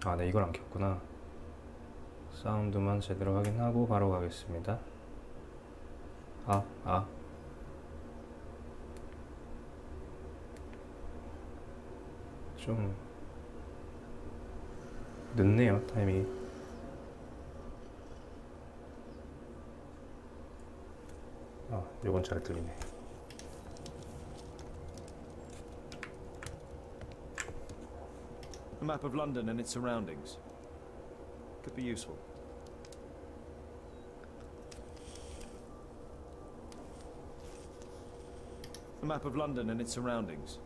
아, 네, 이걸 안 켰구나. 사운드만 제대로 확인하고 바로 가겠습니다. 좀 늦네요, 타이밍이. 요건 잘 들리네. A map of London and its surroundings. Could be useful. A map of London and its surroundings.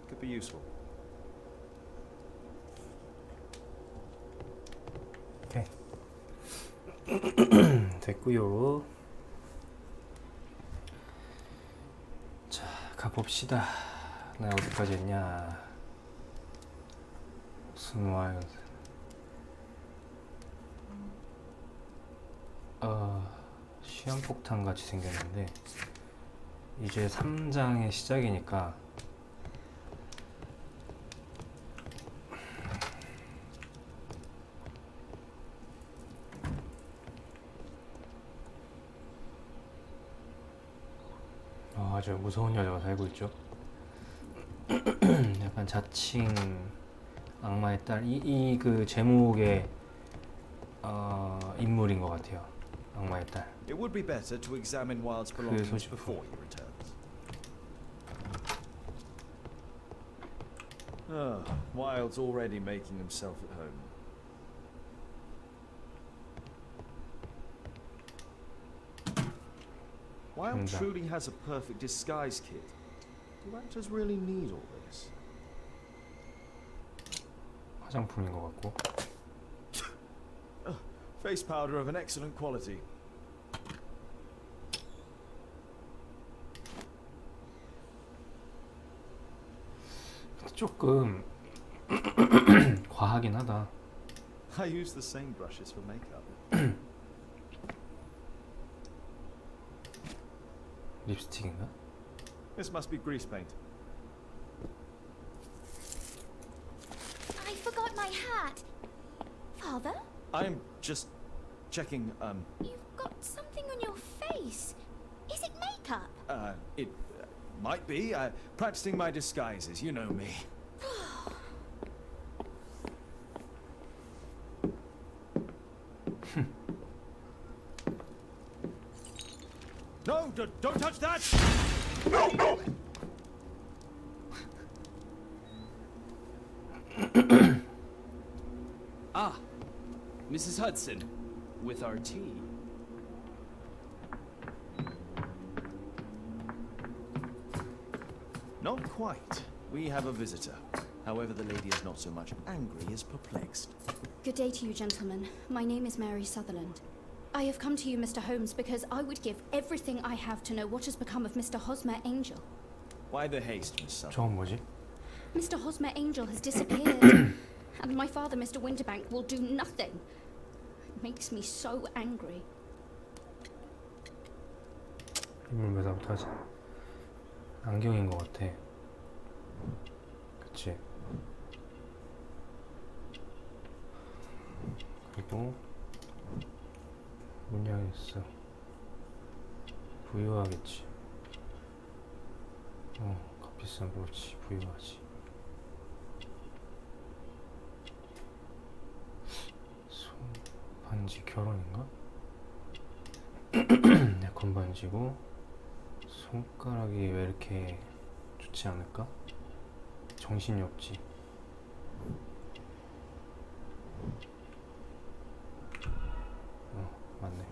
Could be useful. 오케이. 됐고요. 자, 가봅시다. 나 어디까지 했냐. 스와일드. 시한폭탄 같이 생겼는데 이제 3장의 시작이니까 아주 무서운 여자가 살고 있죠. 약간 자칭 악마의 딸, 이 그 제목의 인물인 것 같아요. 악마의 딸. It would be better to examine Wilde's belongings before he returns. Wilde's already making himself at home. Wilde truly has a perfect disguise kit. Do actors really need all this? 화장품인 것 같고. Face powder of an excellent quality. 조금 과하긴 하다. I use the same brushes for makeup. 립스틱인가? This must be grease paint. I forgot my hat. Father? I'm just checking, You've got something on your face. Is it makeup? It might be. Practicing my disguises, you know me. No, don't touch that! No, no! Ah, Mrs. Hudson, with our tea. Not quite. We have a visitor. However, the lady is not so much angry as perplexed. Good day to you, gentlemen. My name is Mary Sutherland. I have come to you, Mr. Holmes, because I would give everything I have to know what has become of Mr. Hosmer Angel. Why the haste, Miss Sutherland? 저건 뭐지? Mr. Hosmer Angel has disappeared, and my father, Mr. Winterbank, will do nothing. It makes me so angry. 인물 묘사부터 하자. 안경인 것 같아. 그치? 그리고 문양했어. 부유하겠지. 값비싼 브로치 부유하지. 반지 결혼인가? 건반지고 손가락이 왜 이렇게 좋지 않을까? 정신이 없지. 맞네.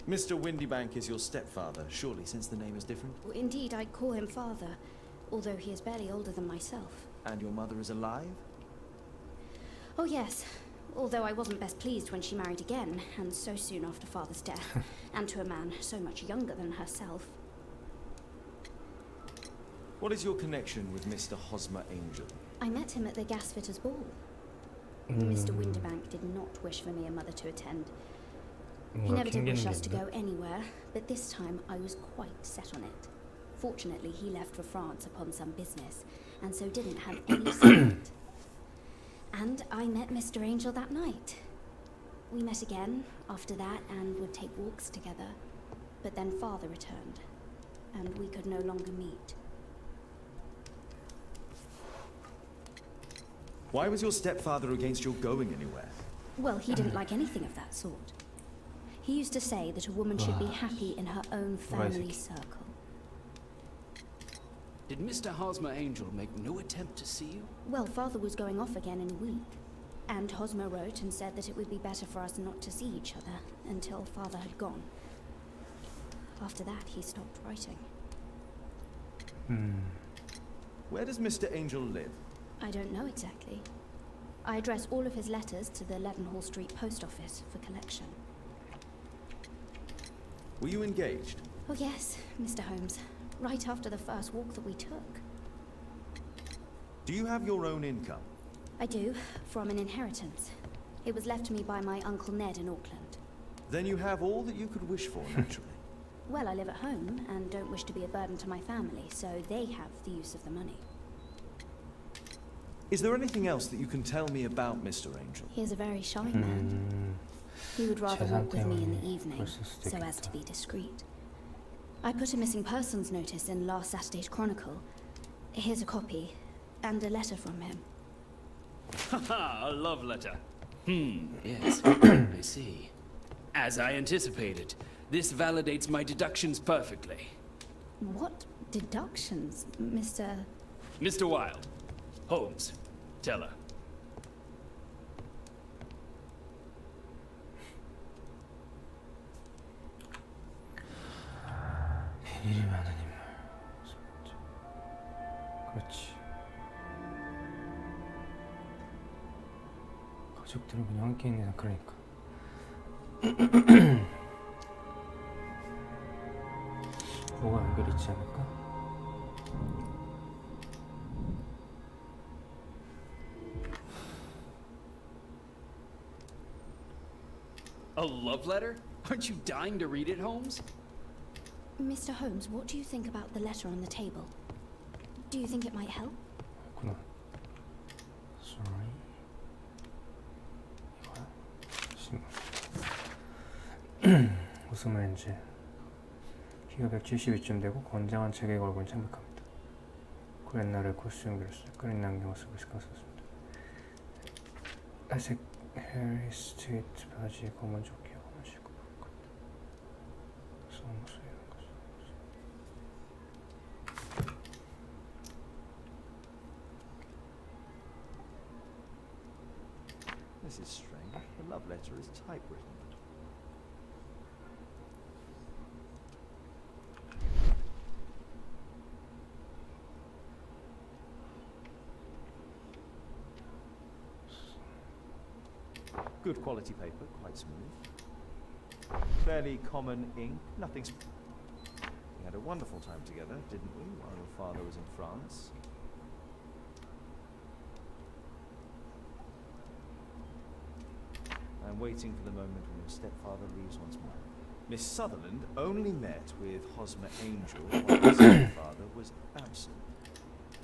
Mr. Windybank is your stepfather, surely, since the name is different? Indeed, I call him father, although he is barely older than myself. And your mother is alive? Oh yes, although I wasn't best pleased when she married again, and so soon after father's death, and to a man so much younger than herself. What is your connection with Mr. Hosmer Angel? I met him at the gasfitters' ball. Mr. Winterbank did not wish for me and mother to attend. He 뭔가 never did 캥기는 wish 게 us to 있나? go anywhere, but this time I was quite set on it. Fortunately, he left for France upon some business, and so didn't have any secret. And I met Mr. Angel that night. We met again after that and would take walks together. But then Father returned, and we could no longer meet. Why was your stepfather against your going anywhere? Well, he didn't like anything of that sort. He used to say that a woman should be happy in her own family circle. Did Mr. Hosmer Angel make no attempt to see you? Well, Father was going off again in a week, and Hosmer wrote and said that it would be better for us not to see each other until Father had gone. After that, he stopped writing. Where does Mr. Angel live? I don't know exactly. I address all of his letters to the Leadenhall Street Post Office for collection. Were you engaged? Oh yes, Mr. Holmes. Right after the first walk that we took. Do you have your own income? I do, from an inheritance. It was left to me by my Uncle Ned in Auckland. Then you have all that you could wish for, naturally. Well, I live at home and don't wish to be a burden to my family, so they have the use of the money. Is there anything else that you can tell me about Mr. Angel? He is a very shy man. He would rather 재산 walk with me in the 때문에 evening, 그랬을 수도 so as to 있겠다. be discreet. I put a missing persons notice in last Saturday's Chronicle. Here's a copy, and a letter from him. Haha, a love letter. Yes, I see. As I anticipated, this validates my deductions perfectly. What deductions, Mr. Mr. Wilde. Holmes. Tell her. 일이 많은 인물. 그렇지. 가족들은 그냥 함께 있는 그러니까. 뭐가 연결 있지 않을까? A love letter? Aren't you dying to read it, Holmes? Mr. Holmes, what do you think about the letter on the table? Do you think it might help? 그렇구나. Sorry. 이거야? 웃음 렌즈. 키가 172쯤 되고 건장한 체격의 얼굴은 참백합니다. 그 옛날에 코스튬 그렸어요. 끈인 안경을 쓰고 시간 썼습니다. 회색 헤리 스트리트 바지, 검은 조끼와 검은 시고 속옷을 이런 거 This is strange. The love letter is typewritten. Good quality paper, quite smooth. Fairly common ink, nothing. We had a wonderful time together, didn't we, while your father was in France? I'm waiting for the moment when your stepfather leaves once more. Miss Sutherland only met with Hosmer Angel while her stepfather was absent.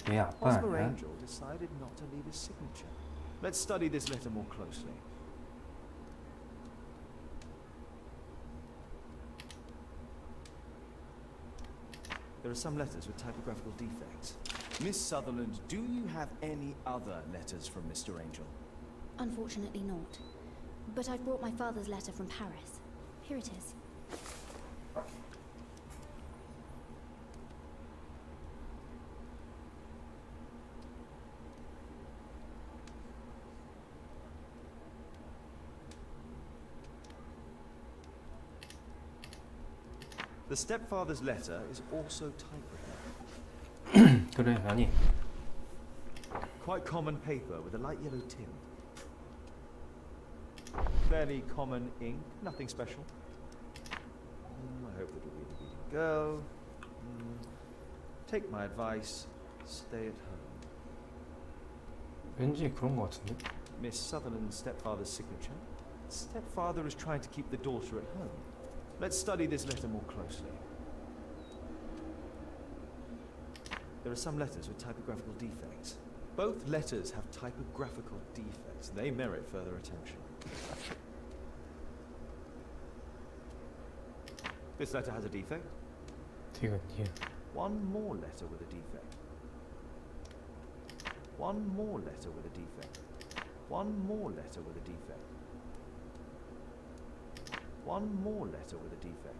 얘 아빠 Hosmer 아니야? Angel decided not to leave his signature. Let's study this letter more closely. There are some letters with typographical defects. Miss Sutherland, do you have any other letters from Mr. Angel? Unfortunately not. But I've brought my father's letter from Paris. Here it is. The stepfather's letter is also typewritten. 그래 아니 Quite common paper with a light yellow tint. Fairly common ink, nothing special. I hope it'll be the reading girl. Take my advice, stay at home. 왠지 그런 거 같은데? Miss Sutherland's stepfather's signature. Stepfather is trying to keep the daughter at home. Let's study this letter more closely. There are some letters with typographical defects. Both letters have typographical defects. They merit further attention. This letter has a defect. 뒤가 뒤에. One more letter with a defect. One more letter with a defect. One more letter with a defect. One more letter with a defect.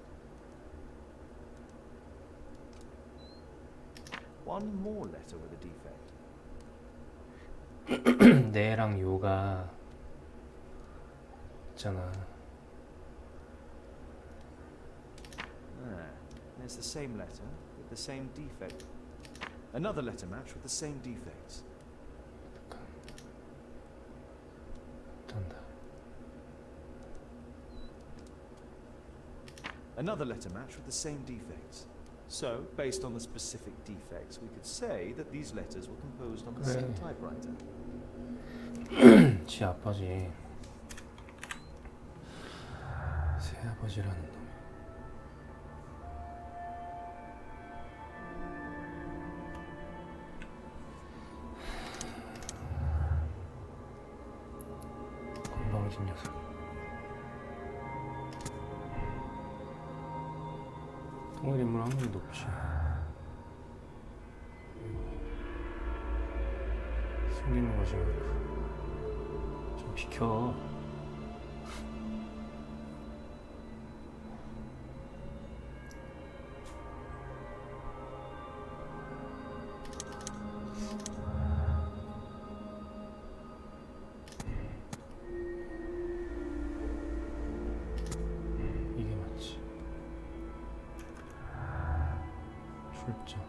One more letter with a defect. 네랑 요가 있잖아. There's the same letter with the same defect. Another letter match with the same defects. 된다. Another letter match with the same defects. So, based on the specific defects, we could say that these letters were composed on the same 그래. typewriter. 지 아빠지. 새 아버지라는 놈. 건방진 녀석. 동물 인물 확률이 높지. 숨기는 거지. 좀 비켜. 이게 맞지. 출장.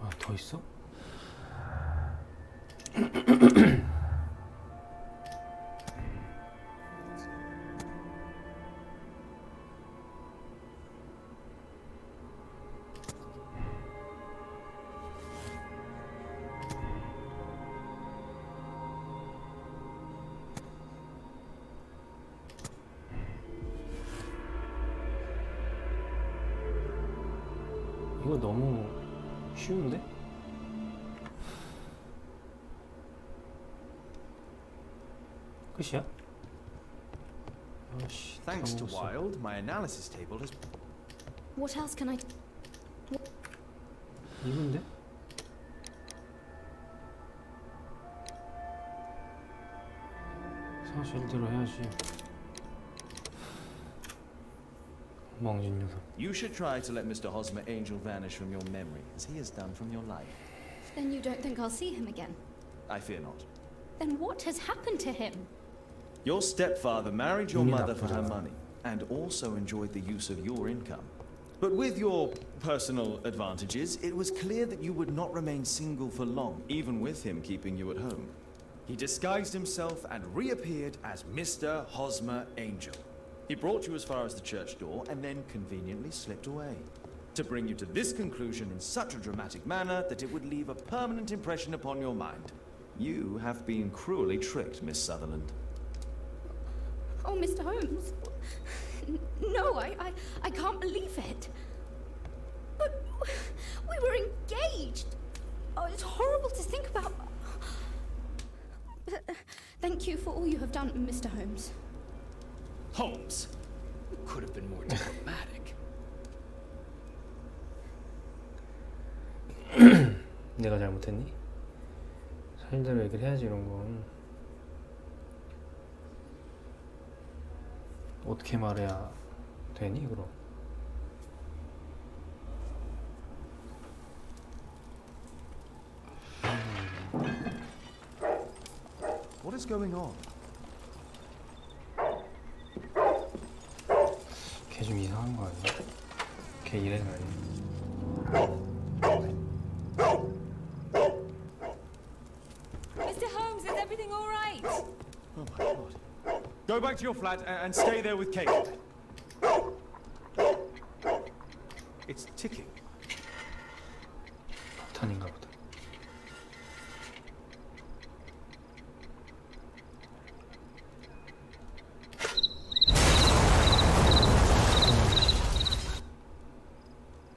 아, 더 있어? 이거 너무 쉬운데? 끝이야? 아씨, Thanks to 까먹었어. Wilde, my analysis table has... What else can I... 이건데? 사실대로 해야지. 멍진 녀석. You should try to let Mr. Hosmer Angel vanish from your memory, as he has done from your life. Then you don't think I'll see him again? I fear not. Then what has happened to him? Your stepfather married your 눈이 mother for her 나쁘잖아. money, and also enjoyed the use of your income. But with your personal advantages, it was clear that you would not remain single for long, even with him keeping you at home. He disguised himself and reappeared as Mr. Hosmer Angel. He brought you as far as the church door and then conveniently slipped away. To bring you to this conclusion in such a dramatic manner that it would leave a permanent impression upon your mind. You have been cruelly tricked, Miss Sutherland. Oh, Mr. Holmes. No, I can't believe it. But we were engaged. Oh, it's horrible to think about. But, thank you for all you have done, Mr. Holmes. Holmes, you could have been more diplomatic. 내가 잘못했니? 사실대로 얘기를 해야지 이런 건. 어떻게 말해야 되니 그럼? What is going on? 걔 좀 이상한 거 아니야? 걔 이래가 아니야? Mr. Holmes, is everything all right? Oh my god. Go back to your flat and stay there with Kate. It's ticking. 탄인가 보다.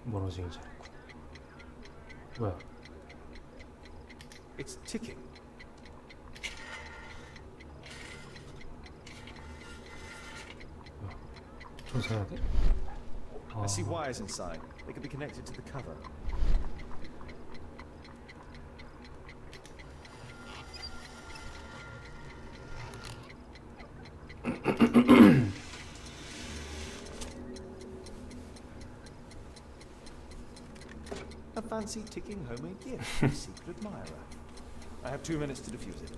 멀어지길 잘했군. 뭐야? It's ticking. 조사해야 돼? I see wires inside. They could be connected to the cover. A fancy ticking homemade gift from a secret admirer. I have 2 minutes to defuse it.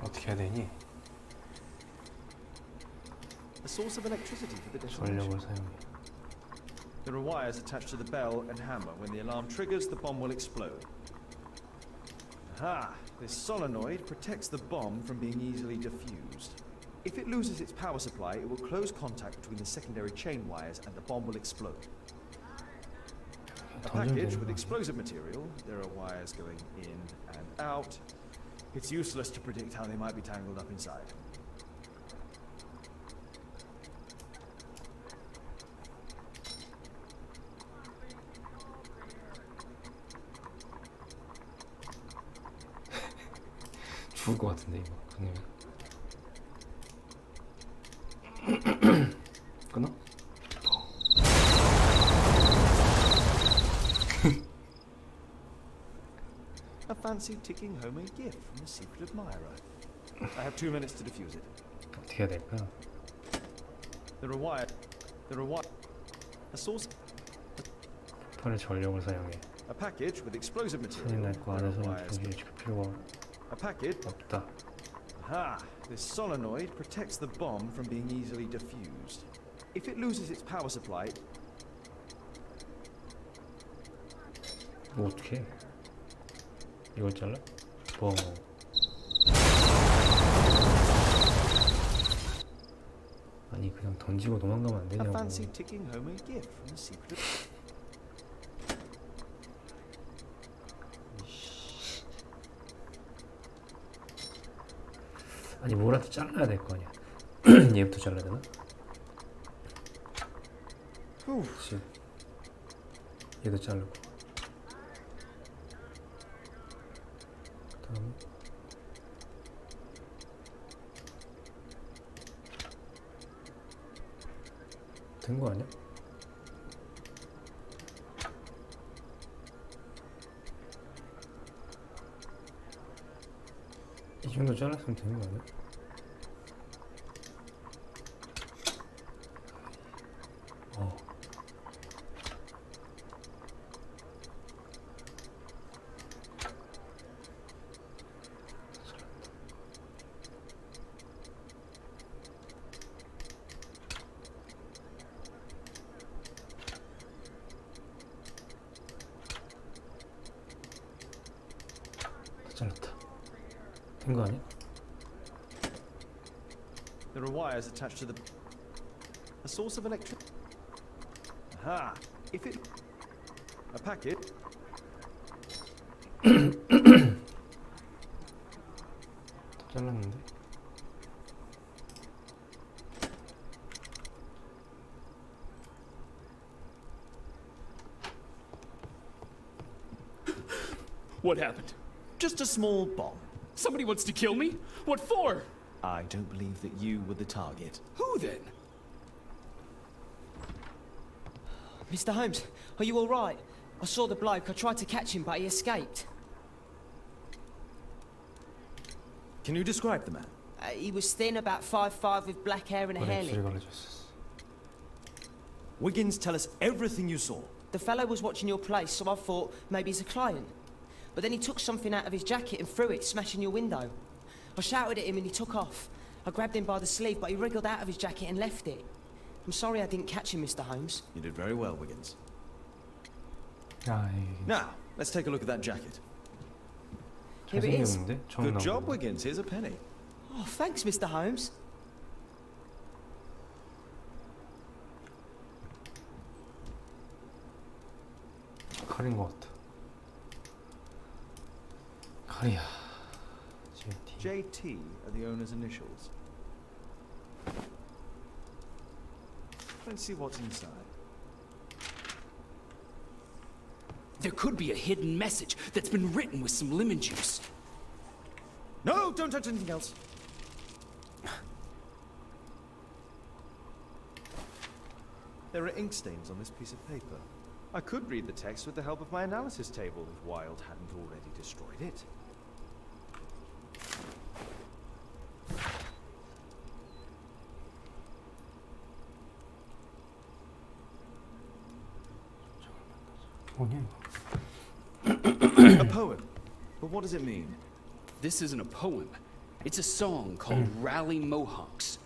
어떻게 해야 되니? A source of electricity for the 전력을 detonation. 사용해. There are wires attached to the bell and hammer. When the alarm triggers, the bomb will explode. Aha! This solenoid protects the bomb from being easily diffused. If it loses its power supply, it will close contact between the secondary chain wires and the bomb will explode. A 던지면 package 되는 with 거 아니야? explosive material. There are wires going in and out. It's useless to predict how they might be tangled up inside. 죽을 것 같은데 이거 그냥. 끊어? A fancy ticking homemade gift from a secret admirer. I have 2 minutes to defuse it. 어떻게 해야 될까? There are wires. A source. 폭발의 전력을 사용해. A package with explosive 손이 material. 날거 There are 안에서는 wires. 기록이 지킬 필요가 A package. 없다. Aha! This solenoid protects the bomb from being easily diffused. If it loses its power supply, 뭐 어떻게 해? 이걸 잘라? 뭐 아니 그냥 던지고 도망가면 안 a 되냐고. fancy ticking homemade gift from a secret. 아니 뭐라도 잘라야 될 거 아니야. 얘부터 잘라야 되나? 그렇지. 얘도 자르고. 그다음에 된 거 아니야? 이 정도 잘랐으면 되는 거 아니야? 어. 다 잘랐다. 된 거 아니야? There are wires attached to the. A source of electric. Aha! If it. A packet. 다 잘랐는데? What happened? Just a small bomb. Somebody wants to kill me? What for? I don't believe that you were the target. Who then? Mr. Holmes, are you all right? I saw the bloke. I tried to catch him, but he escaped. Can you describe the man? He was thin, about 5'5", with black hair and a 머리에 hair 입술이 lip. 걸려졌어. Wiggins, tell us everything you saw. The fellow was watching your place, so I thought maybe he's a client. But then he took something out of his jacket and threw it, smashing your window. I shouted at him and he took off. I grabbed him by the sleeve, but he wriggled out of his jacket and left it. I'm sorry I didn't catch him, Mr. Holmes. You did very well, Wiggins. 아, 이 Now, let's take a look at that jacket. Here it is. 잘생겼는데? 처음 Good 나온 job, 거. Wiggins. Here's a penny. Oh, thanks, Mr. Holmes. 칼인 것 같아. 칼이야. JT. JT are the owner's initials. Let's see what's inside. There could be a hidden message that's been written with some lemon juice. No, don't touch anything else. There are ink stains on this piece of paper. I could read the text with the help of my analysis table if Wilde hadn't already destroyed it. 뭐냐 이거? A poem. But what does it mean? This isn't a poem. It's a song called Rally Mohawks.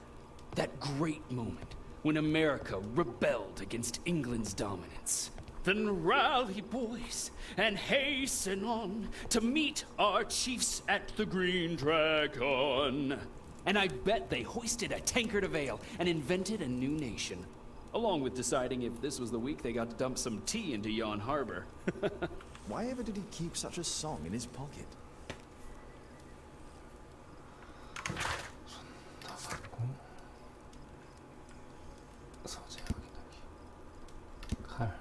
That great moment when America rebelled against England's dominance. Then rally, boys, and hasten on to meet our chiefs at the Green Dragon. And I bet they hoisted a tankard of ale and invented a new nation. Along with deciding if this was the week they got to dump some tea into Yon Harbor. Why ever did he keep such a song in his pocket? 서재 확인하기. 칼.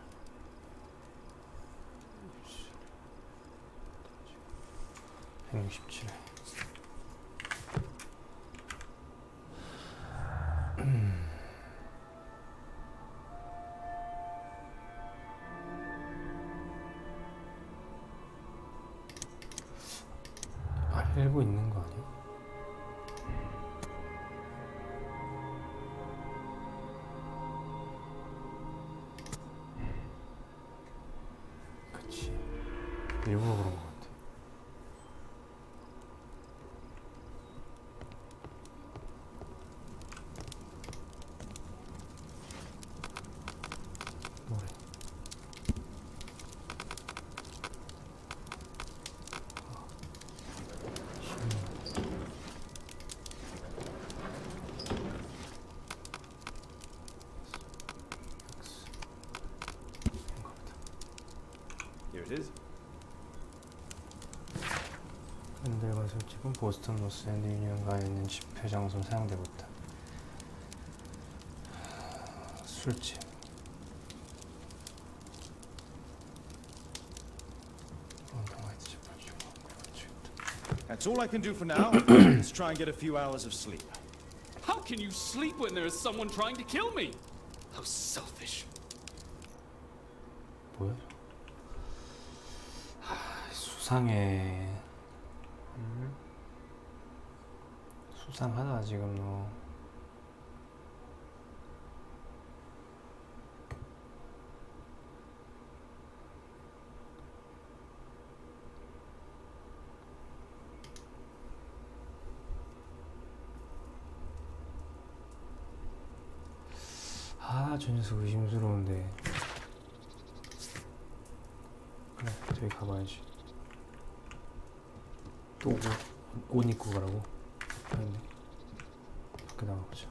167. 알고 있는 거 아니야? 그치. 일부러 그런 거 같아. 노래. Here it is. 밴들과 술집은 보스턴 로스앤드 유니언가에 있는 집회 장소로 사용되고 있다. 술집. That's all I can do for now. Let's try and get a few hours of sleep. How can you sleep when there is someone trying to kill me? How selfish. 뭐야? 수상해. 수상하다 지금 너. 아, 저 녀석 의심스러운데. 그래, 저기 가봐야지. 또 옷 입고 가라고? 아닌데. 밖에 나가보자.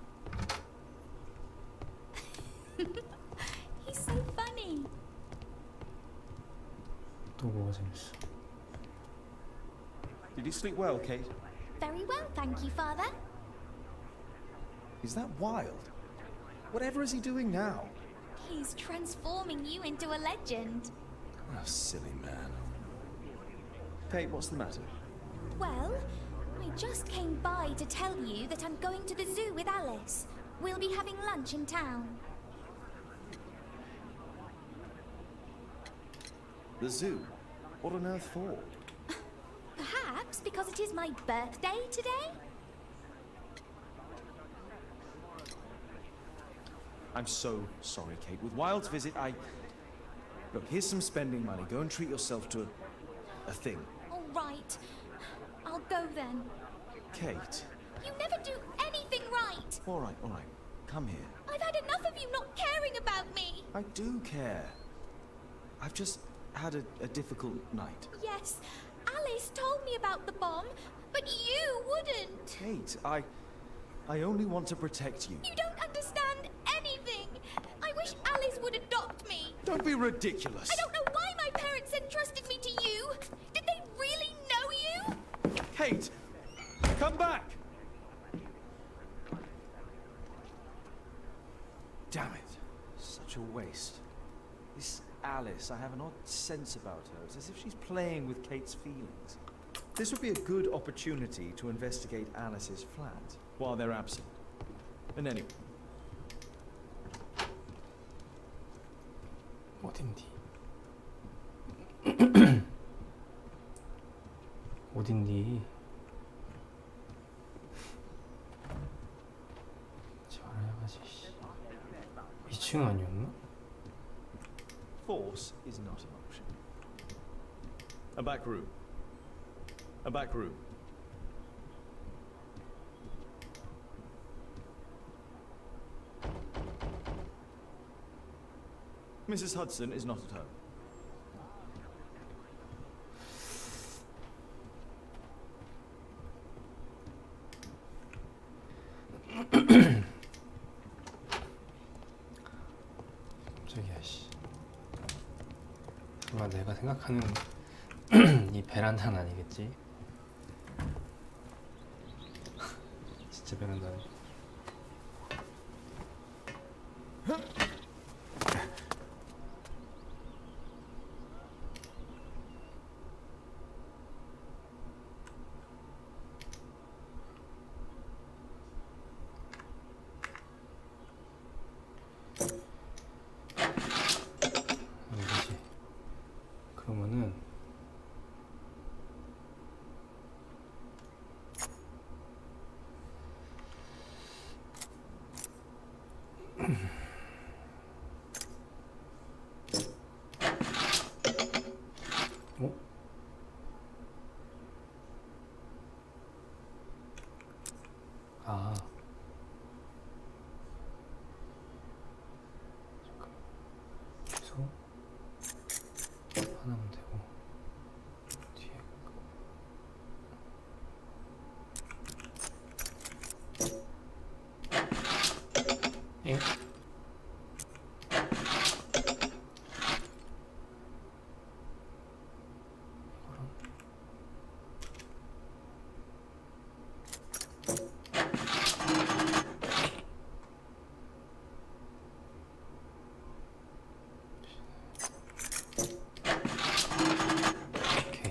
He's so funny. 또 뭐가 재밌어? Did you sleep well, Kate? Very well, thank you, Father. Is that Wilde? Whatever is he doing now? He's transforming you into a legend. Oh, silly man. Kate, what's the matter? Well, I just came by to tell you that I'm going to the zoo with Alice. We'll be having lunch in town. The zoo? What on earth for? Perhaps because it is my birthday today? I'm so sorry, Kate. With Wilde's visit, Look, here's some spending money. Go and treat yourself to a thing. All right. I'll go then. Kate. You never do anything right. All right. Come here. I've had enough of you not caring about me. I do care. I've just had a difficult night. Yes, Alice told me about the bomb, but you wouldn't. Kate, I only want to protect you. You don't understand anything. I wish Alice would adopt me. Don't be ridiculous. I don't know why my parents entrusted me to you. Did they really know you? Kate, come back! Damn it. Such a waste. This Alice, I have an odd sense about her. It's as if she's playing with Kate's feelings. This would be a good opportunity to investigate Alice's flat while they're absent. And anyway, 어딘디? 어딘디? 지 말아야지. 2층 아니었나? force is not an option. A back room. A back room. Mrs. Hudson is not at home. 깜짝이야 씨. 설마 내가 생각하는 이 베란다는 아니겠지? 진짜 베란다네. 아니지. 그러면은 어? 아 잠깐만 여기서 하나면 되고 뒤에 엥? 이거랑 오케이.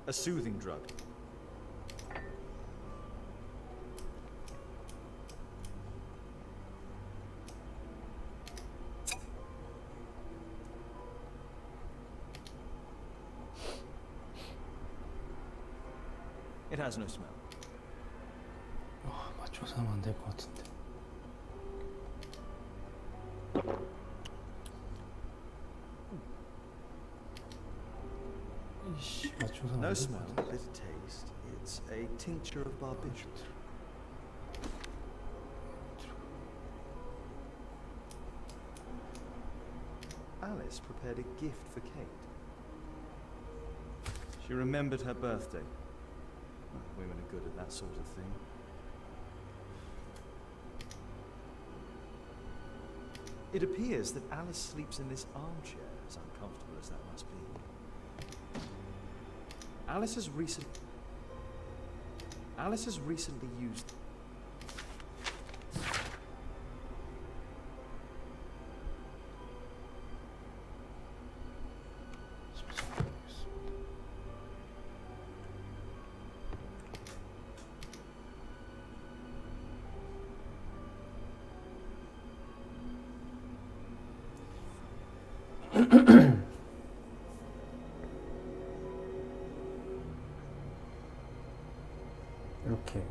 A soothing drug. It has no smell. 맞춰서 하면 안 될 것 같은데. 이씨, 맞춰서 하면 No 안 될 smell, 것 같은데. bitter taste. It's a tincture of barbiturate. Alice prepared a gift for Kate. She remembered her birthday. Well, women are good at that sort of thing. It appears that Alice sleeps in this armchair, as uncomfortable as that must be. Alice has recently used. 이렇게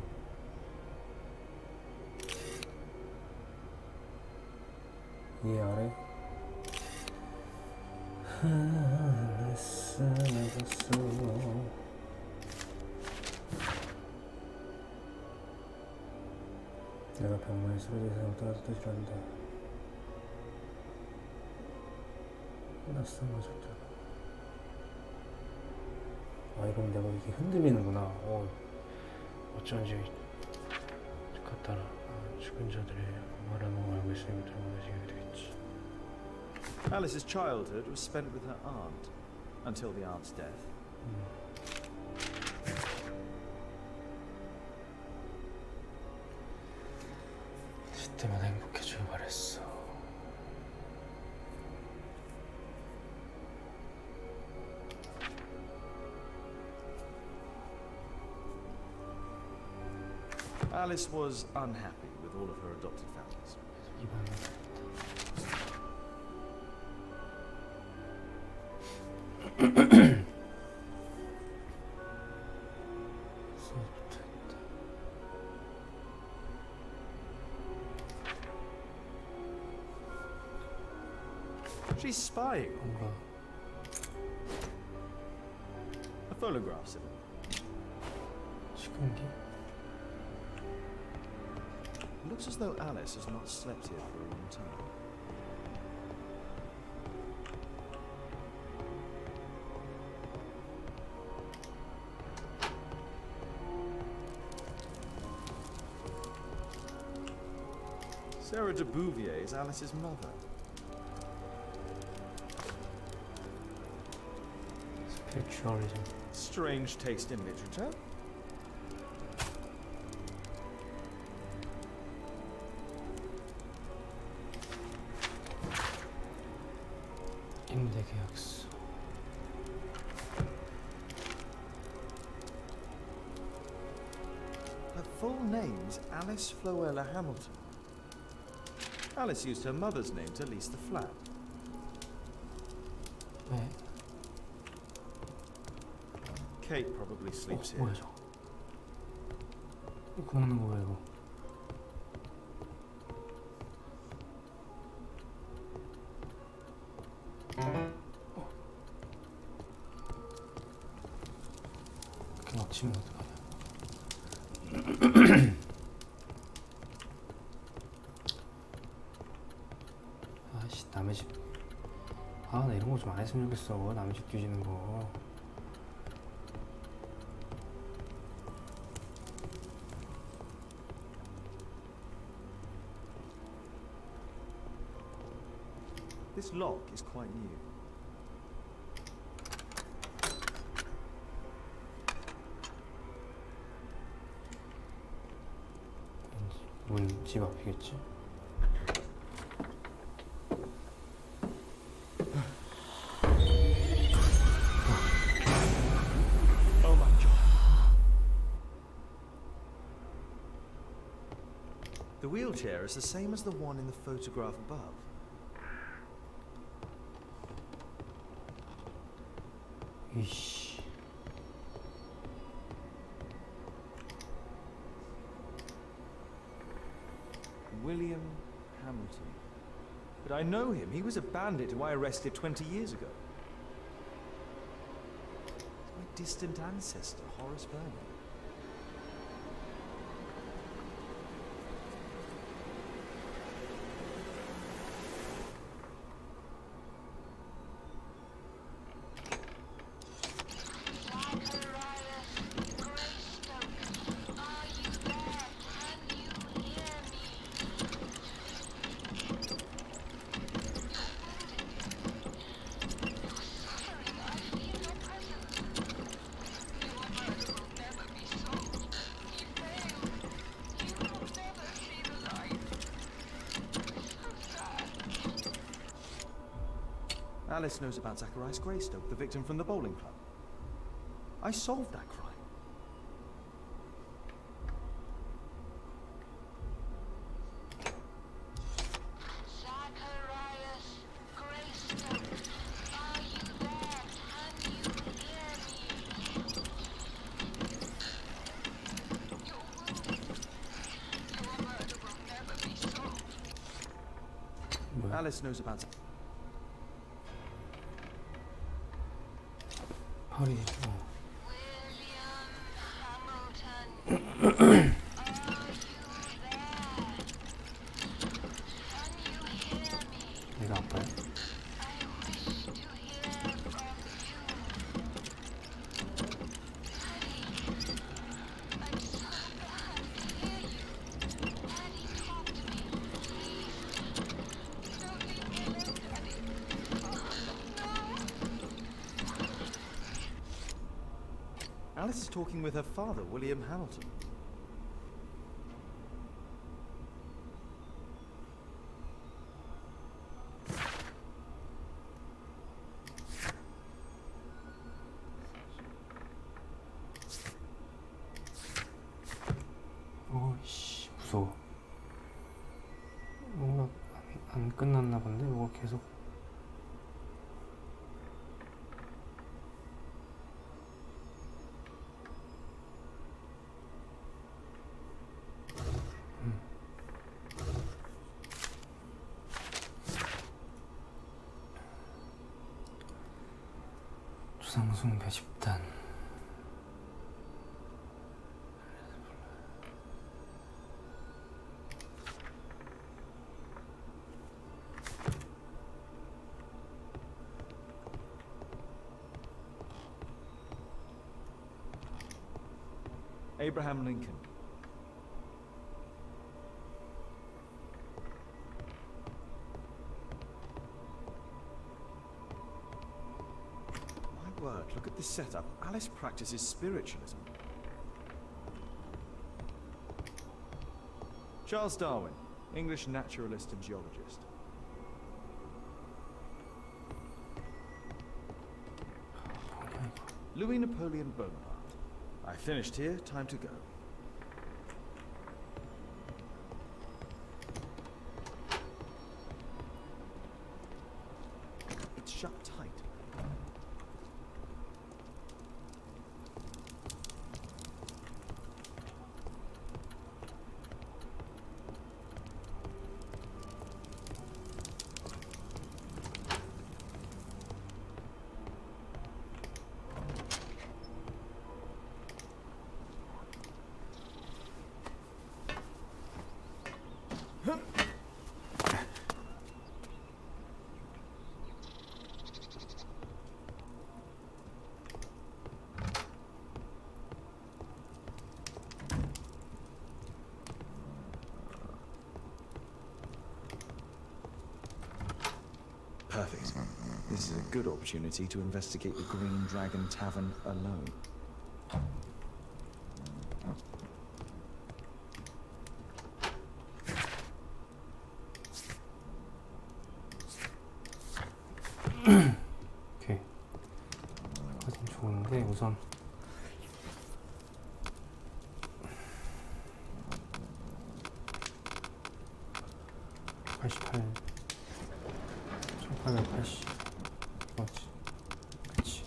이 아래 쓰나봤어. 병마에 쓰러져 세상 따뜻해지란다. 끝났어 맞았잖아. 아 이건 내가 이게 흔들리는구나. 어쩐지 같더라. 죽은 자들의 말하는 걸 알고 있으니까 잘못해지게 되겠지. Alice's childhood was spent with her aunt, until the aunt's death. 때마다 행복해지길 바랬어. Alice was unhappy with all of her adopted families. She's spying on me. 뭔가 A photograph, Sybil. 시큰기? Looks as though Alice has not slept here for a long time. Sarah de Bouvier is Alice's mother. 스피리추얼리즘. Strange taste in literature. 임대 계약서. Her full name's Alice Floella Hamilton. Alice used her mother's name to lease the flat. 왜? Kate probably sleeps here. 뭐야 저거? 이거 먹는 거 뭐야 이거? 이렇게 놓치면 어떡하냐? 아씨 남의 집. 나 이런 거 좀 안 했으면 좋겠어. 남의 집 뒤지는 거. This lock is quite new. 문 집 앞이겠지? Oh my god. The wheelchair is the same as the one in the photograph above. 이씨. William Hamilton. But I know him. He was a bandit who I arrested 20 years ago. He's my distant ancestor, Horace Vernon. Alice knows about Zacharias Greystoke, the victim from the bowling club. I solved that crime. Zacharias Greystoke, are you there? Can you hear me? You're wounded. Your murder will never be solved. 뭐야? Alice knows about 파리. William Hamilton, are you there? Alice is talking with her father, William Hamilton. 오이씨 무서워. 뭔가 안 끝났나 본데 이거 계속. 조상숭배 집단. Abraham Lincoln. My word, look at this setup. Alice practices spiritualism. Charles Darwin, English naturalist and geologist. Louis Napoleon Bonaparte. I finished here, time to go. It's shut tight. Perfect. This is a good opportunity to investigate the Green Dragon Tavern alone. 오케이. 여기까진 좋은데 우선 88 1880 맞지? 그치.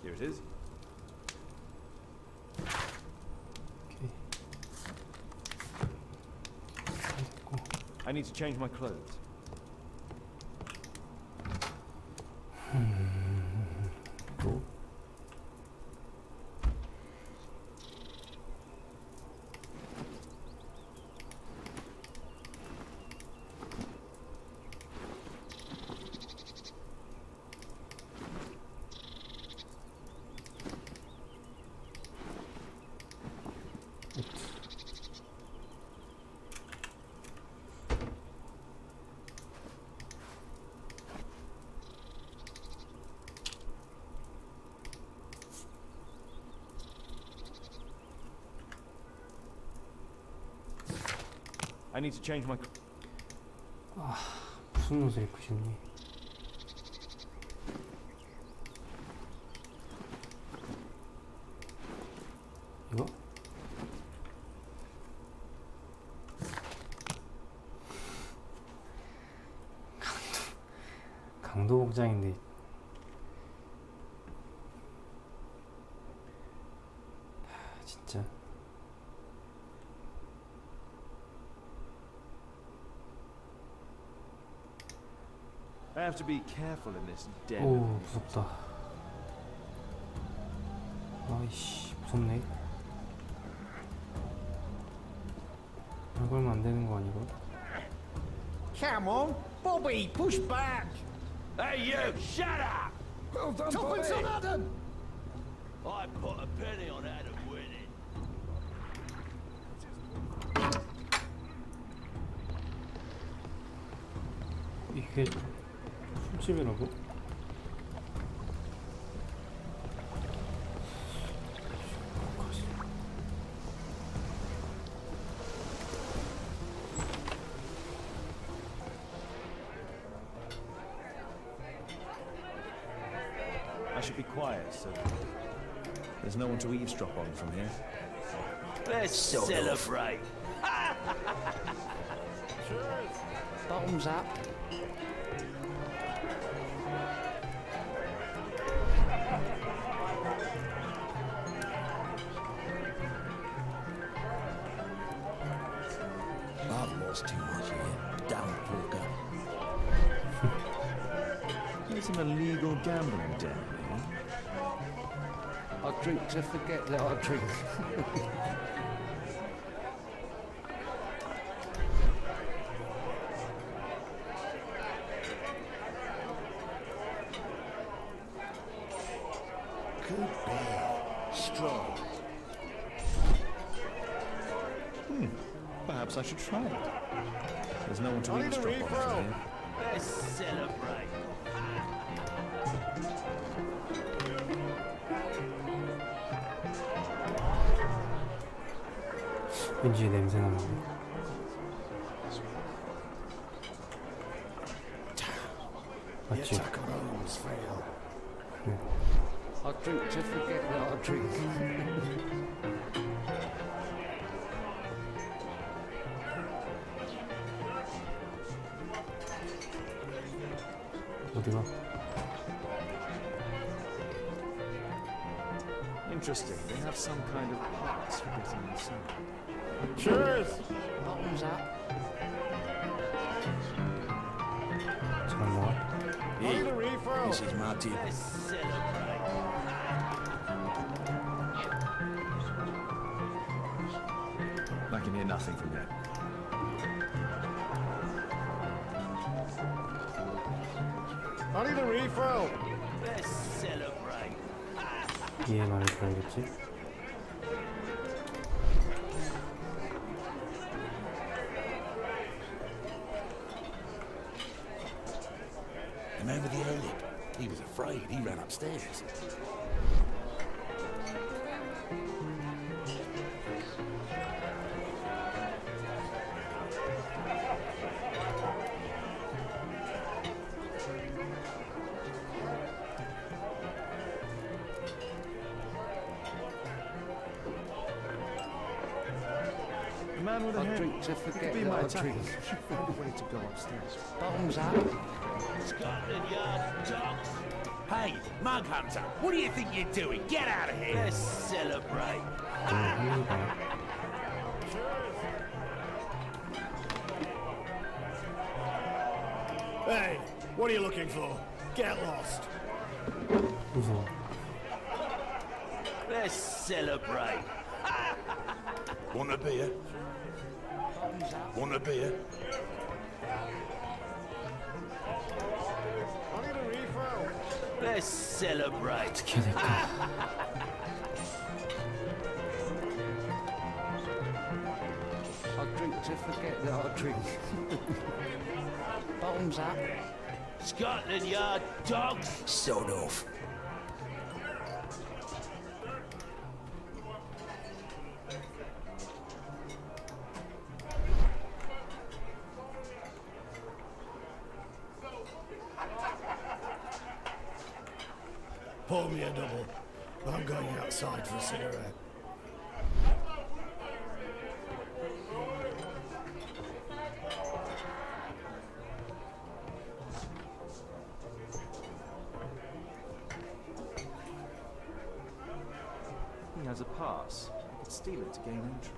Here it is. 오케이. 됐고. I need to change my clothes. 또 I need to change my. 무슨 옷을 입고 싶니? 이거? 강도 복장인데 진짜 I have to be careful in this den. 오 무섭다. 아이씨 무섭네. 말 걸면 안 되는 거 아니고? Come on, Bobby, push back. Hey, you! Shut up! Well done, Bobby. I put a penny on Adam winning. 이게 술집이라고? I should be quiet, so there's no one to eavesdrop on from here. Let's celebrate. Bottoms up. I've lost too much here. Damn poker. It's an illegal gambling den, eh? I drink to forget that I drink. Good bear. Strong. Perhaps I should try it. There's no one to eavesdrop on from here. Let's celebrate. 왠지 냄새 나는데. 맞지? 그래. I drink to forget that I drink. 어디가? Interesting. They have some kind of pass for getting inside. Bottoms up. 잠깐만. This is my tip. Let's celebrate. I can hear nothing from here. I need a refill. Let's celebrate. 얘 말을 들어야겠지? The man with the ear lip. He was afraid. He ran upstairs. The man with the I hair. drink to It could forget be that my I attacker. drink. Should find a way to go upstairs. Bottoms up. Scotland Yard dogs. Hey, Mug Hunter, what do you think you're doing? Get out of here! Let's celebrate. 너무 합니다. Hey, what are you looking for? Get lost. 무서워. Let's celebrate. Want a beer? Want a beer? I need a refill. Let's celebrate. 어떻게 해야 될까? I drink to forget that I drink. Bottoms up. Scotland Yard dogs. Sod off. Pour me a double. I'm going outside for a cigarette. He has a pass. I could steal it to gain entry.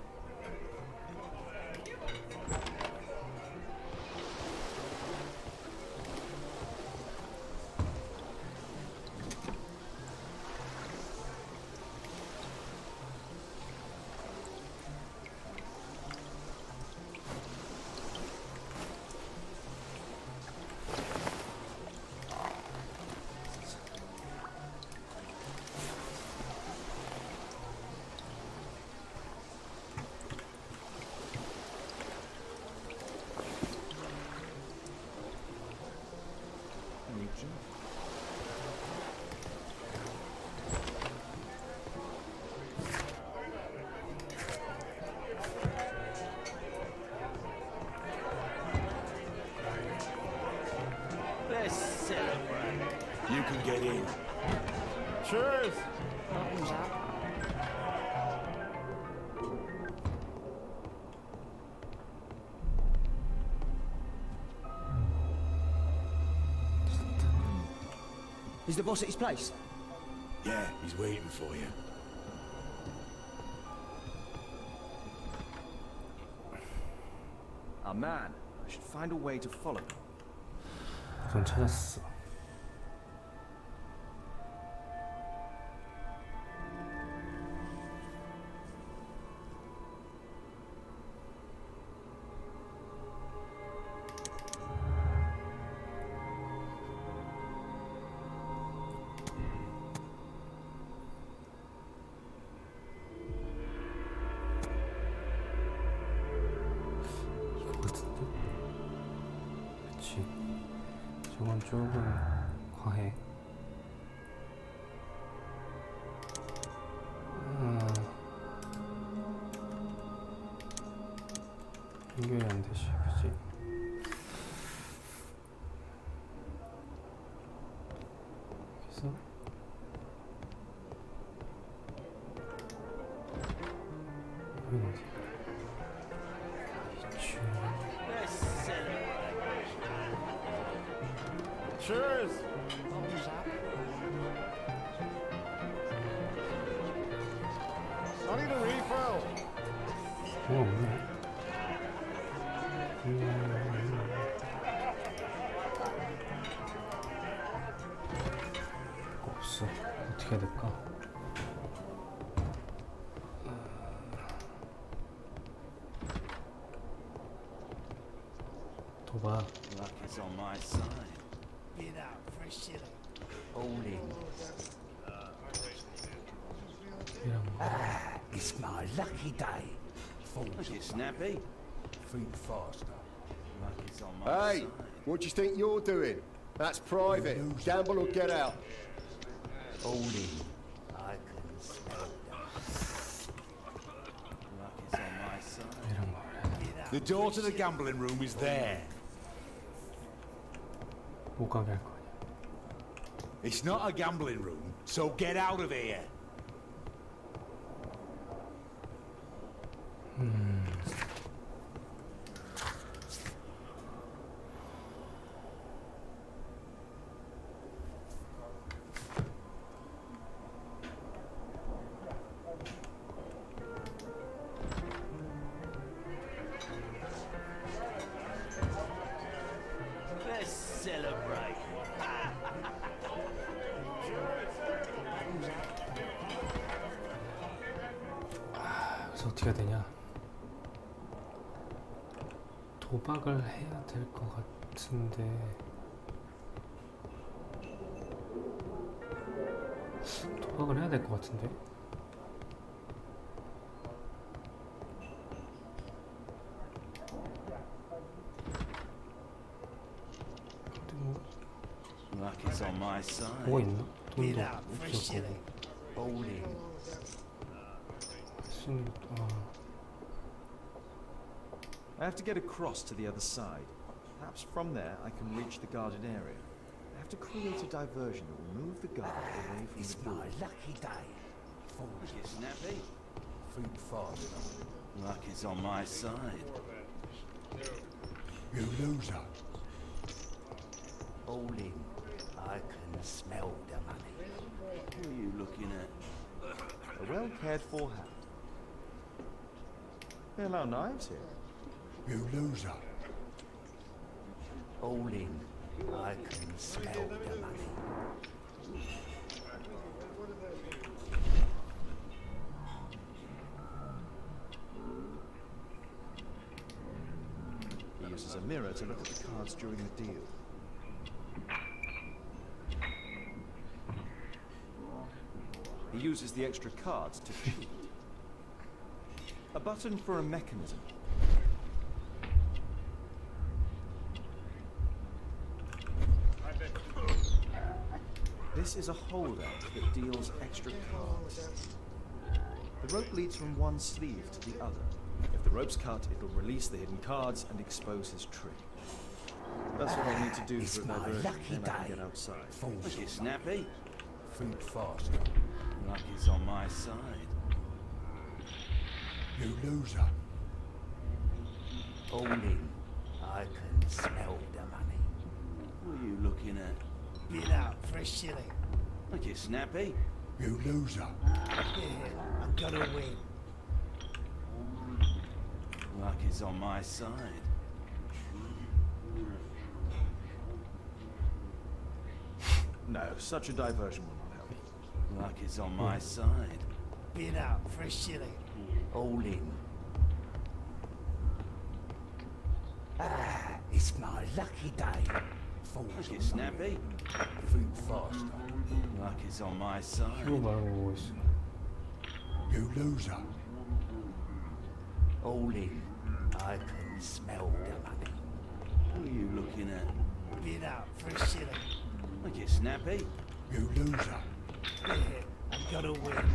Is the boss at his place? Yeah, he's waiting for you. Our man. I should find a way to follow him. 돈 찾았어. 이거 같은데? 그치. 저건 조금 과해. 이게 안 되지, 그치? 그래서 이건 어디? 이쪽. Cheers! I need a refill. 뭐가 없네. 없어. 어떻게 해야 될까? 도박. Luck is on my side. Get out, fresh chili. All in. 이런 거. It's my lucky day. Look, it's snappy. Think faster. Luck is on my Hey, side. what do you think you're doing? That's private. Gamble or get out. All in. I can smell that. Luck is on my side. 이런 거. The door to the gambling room is there. 못 가게 할 거야. It's not a gambling room, so get out of here. Let's celebrate. 그래서 어떻게 해야 되냐? 도박을 해야 될 것 같은데 도박을 해야 될 것 같은데 근데 뭐 Luck is on my side. 뭐가 있나? 돈도 Get out, 없을 fresh 거고 chili. All in. 할 수 있는 것도 I have to get across to the other side. Perhaps from there I can reach the guarded area. I have to create a diversion that will move the guard away from It's the door. my lucky day. Look, it's snappy. Think faster. Luck is on my side. You loser. All in. I can smell the money. Who are you looking at? A well cared for hand. They allow knives here. You loser. All in. I can smell the money. He uses a mirror to look at the cards during the deal. He uses the extra cards to cheat. A button for a mechanism. This is a holdout that deals extra cards. The rope leads from one sleeve to the other. If the rope's cut, it'll release the hidden cards and expose his trick. That's what I need to do It's for a my diversion, lucky then I can day. get outside. Look, it's snappy. Think faster. Luck is on my side. You loser. All in. I can smell the money. Who are you looking at? Get out, fresh chili. Look, you snappy. You loser. Yeah, I'm gonna win. Luck is on my side. No, such a diversion will not help. Luck is on my side. Bid out for a shilling. All in. Ah, it's my lucky day. Falls Look, you on snappy. Think faster. Luck is on my side. 이거 말하고 오고 있어. You loser. All in. I can smell the money. Who are you looking at? Bid out for a shilling. Look, you snappy. You loser. Yeah, I'm gonna win.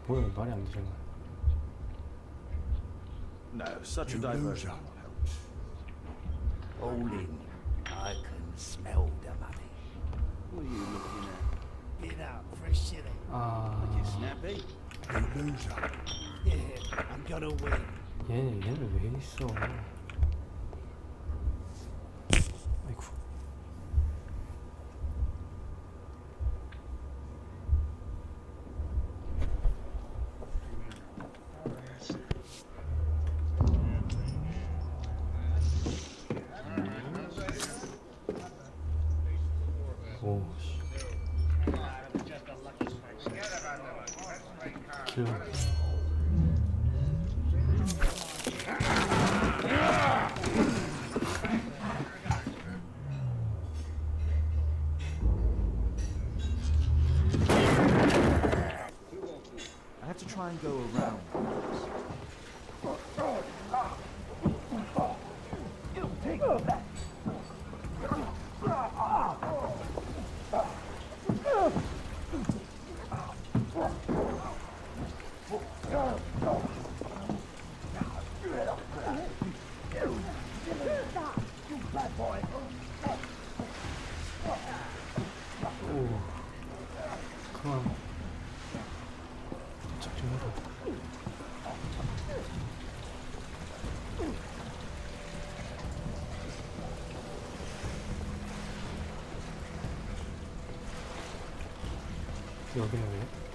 뭐야 말이 안 되잖아. No, such a You diversion loser. will not help. All in. I can smell the money. Who are you looking at? Bid out for a shilling. 아, Look, you snappy. You loser. Yeah, I'm gonna win. 얘는 왜 있어? 아이고. 오, 씨. 킬. I have to try and go around. 오, 그만. 도착 좀 해봐. 여기는 왜?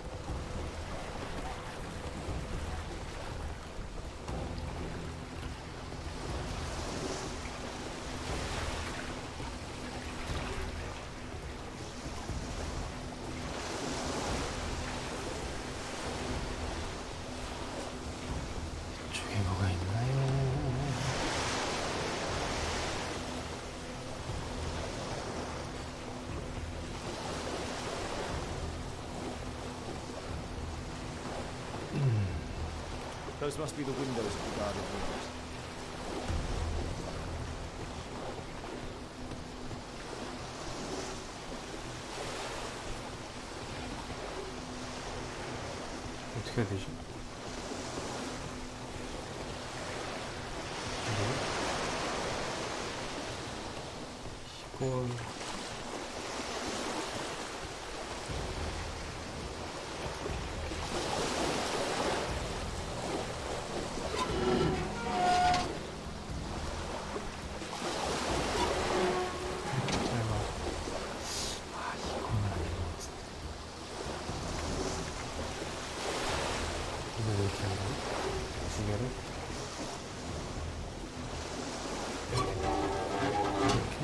저쪽에 뭐가 있나요? Those must be the windows of the guarded rooms. 어떻게 해야 되지? 이걸 설마 아 이거는 아닌 것 같은데 이걸 왜 이렇게 하는 거야? 두 개를 이렇게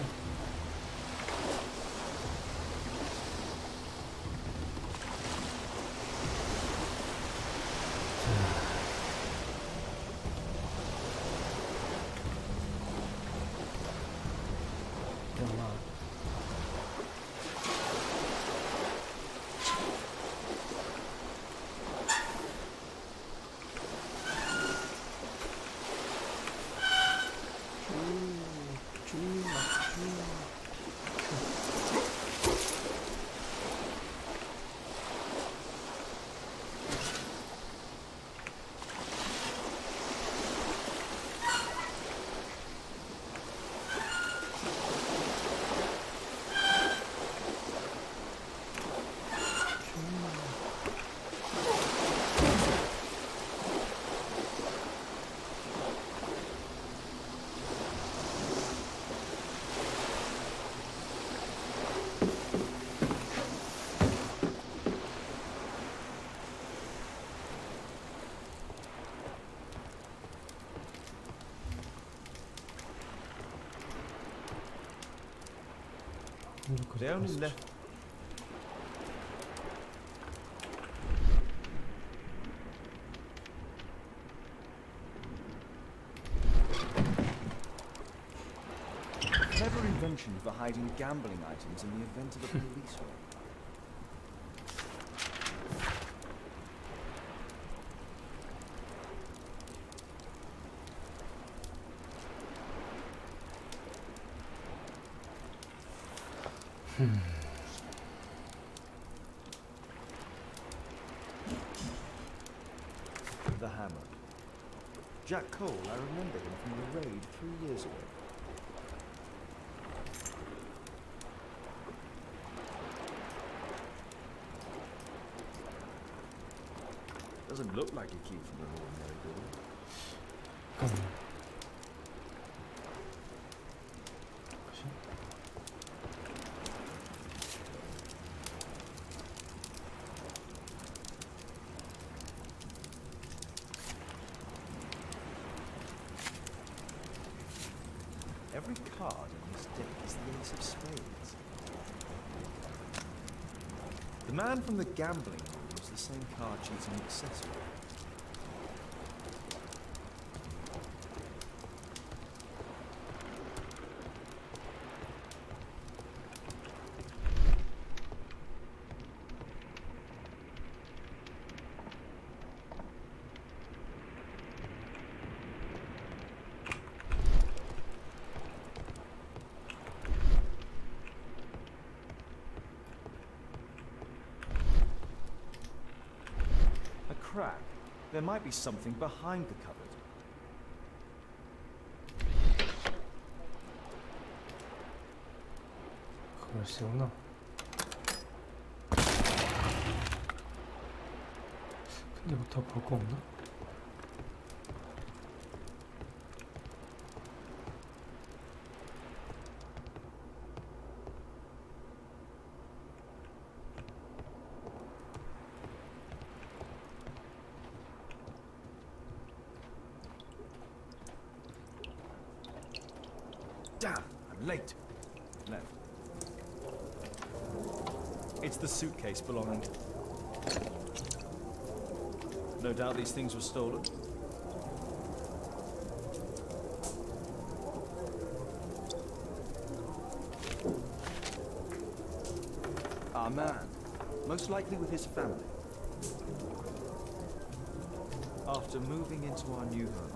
They only left. Clever invention for hiding gambling items in the event of a police raid. The hammer. Jack Cole, I remember him from the raid 3 years ago. Doesn't look like a key from an ordinary door. 잠깐만. Every card in this deck is the ace of spades. The man from the gambling room was the same card cheating accessory. Crack. There might be something behind the cupboard. 글쎄구나. 근데 뭐 더 볼 거 없나? Damn, I'm late. Left. It's the suitcase belonging. No doubt these things were stolen. Our man, most likely with his family. After moving into our new home.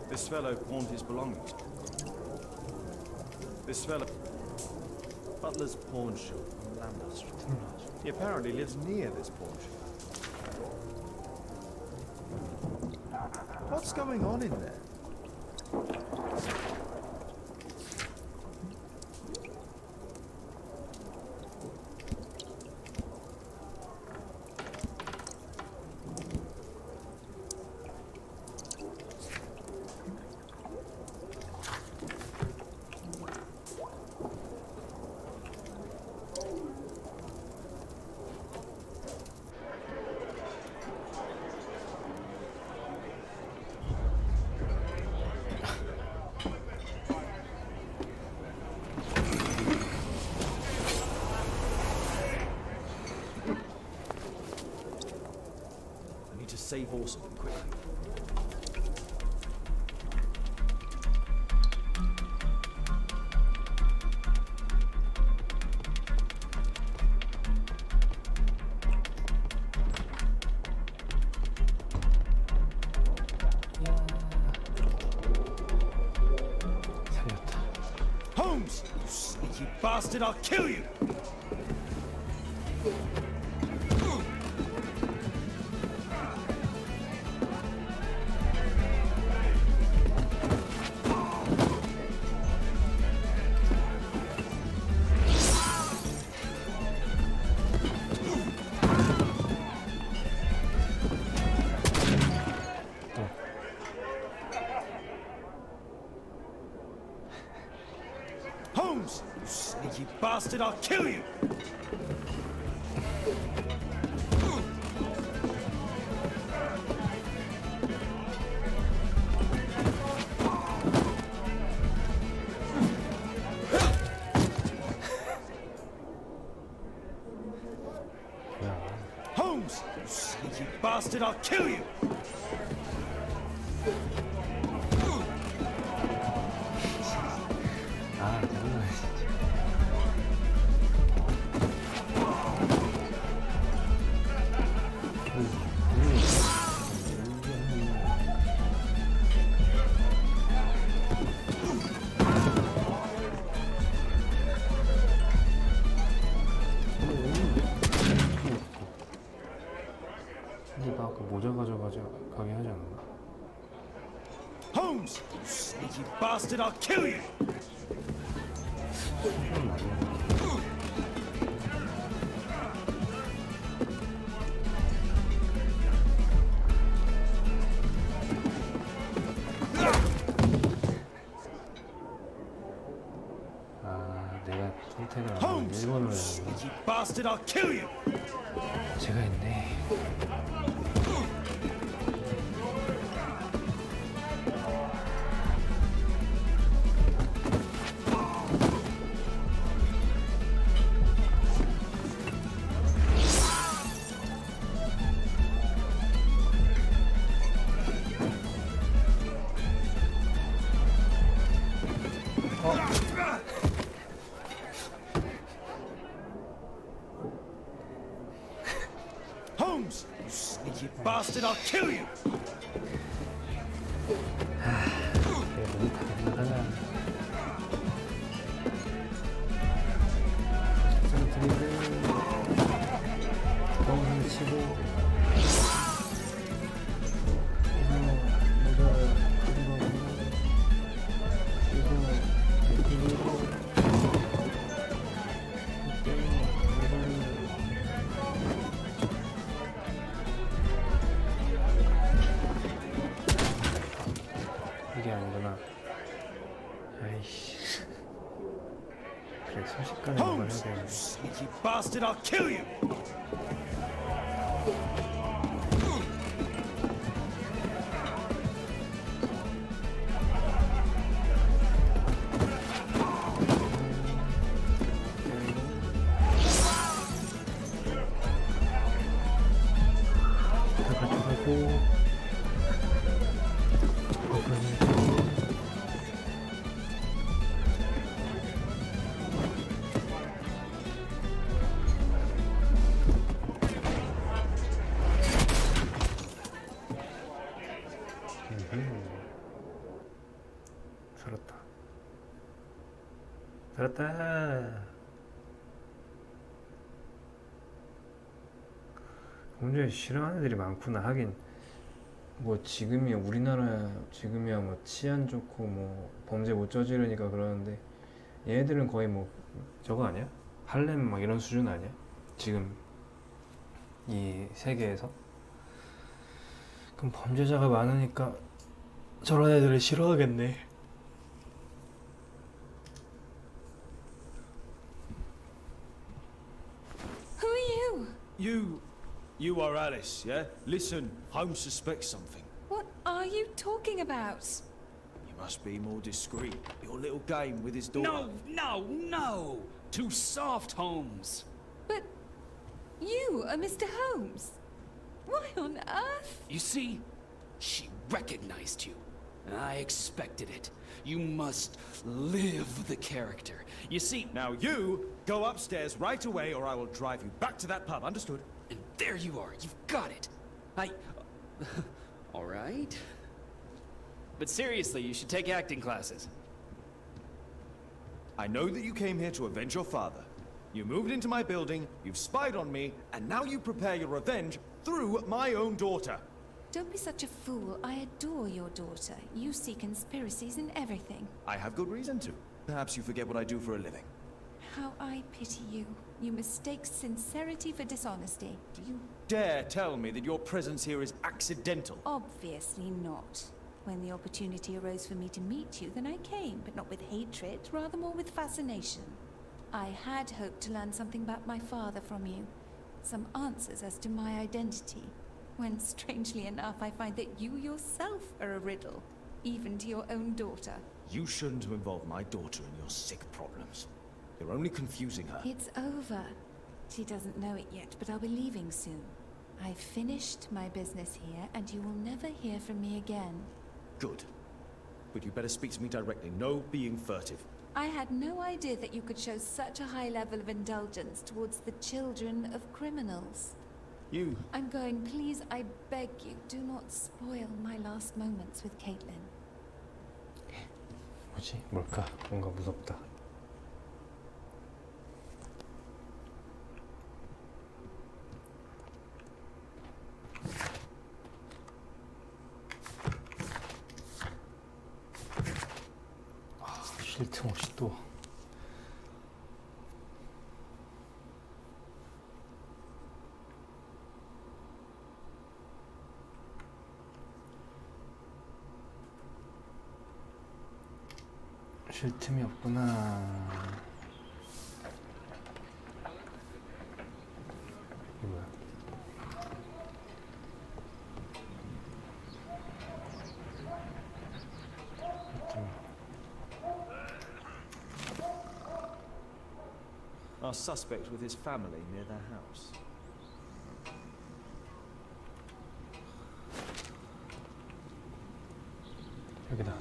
This fellow pawned his belongings. This fellow... Butler's pawn shop on Lambeth Street. He apparently lives near this pawn shop. What's going on in there? Save Orson quickly. 살렸다. Holmes! You sneaky bastard, I'll kill you! Holmes! You sneaky bastard, I'll kill you! sneaky bastard, I'll kill you! 아, 짜증나 진짜. 근데 나 아까 모자 가져가게 하지 않았나? Holmes! You sneaky bastard, I'll kill you! 좀 맞네. 아, 내가 선택을 안 하고 Holmes! 일본어를 You 했나? sneaky bastard, I'll kill you! 제가 했네. Holmes! You sneaky bastard, I'll kill you! 내가 너무 다급하다. 좀 드리블. 뻥 치고. 모자 가져가고. 그리고 이게 아니구나. 아이씨. 그래, 순식간에 이걸 해야 Holmes! 되는데. You sneaky bastard, I'll kill you! 다 가져가고. 살았다. 살았다. 굉장히 싫어하는 애들이 많구나. 하긴 뭐 지금이야 우리나라 지금이야 뭐 치안 좋고 뭐 범죄 못 저지르니까 그러는데 얘네들은 거의 뭐 저거 아니야? 할렘 막 이런 수준 아니야? 지금 이 세계에서? 그럼 범죄자가 많으니까 저런 애들을 싫어하겠네. Who are you? You are Alice, yeah? Listen, Holmes suspects something. What are you talking about? You must be more discreet. Your little game with his daughter. No! Too soft, Holmes. But you are Mr. Holmes. Why on earth? You see, she recognized you. And I expected it. You must live the character. You see, Now you go upstairs right away or I will drive you back to that pub, understood? and there you are. You've got it. All right. But seriously, you should take acting classes. I know that you came here to avenge your father. You moved into my building, you've spied on me, and now you prepare your revenge through my own daughter. Don't be such a fool. I adore your daughter. You see conspiracies in everything. I have good reason to. Perhaps you forget what I do for a living. How I pity you. You mistake sincerity for dishonesty. Do you dare tell me that your presence here is accidental? Obviously not. When the opportunity arose for me to meet you, then I came, but not with hatred, rather more with fascination. I had hoped to learn something about my father from you. Some answers as to my identity. When, strangely enough, I find that you yourself are a riddle, even to your own daughter. You shouldn't have involved my daughter in your sick problems. You're only confusing her. It's over. She doesn't know it yet, but I'll be leaving soon. I've finished my business here, and you will never hear from me again. Good. But you better speak to me directly. No being furtive. I had no idea that you could show such a high level of indulgence towards the children of criminals. You... I'm going, please, I beg you, do not spoil my last moments with Caitlin. 뭐지? 뭘까? 뭔가 무섭다. 쉴 틈 없이 또. 쉴 틈이 없구나. 이게 뭐야? Our suspect with his family near their house. 여기다.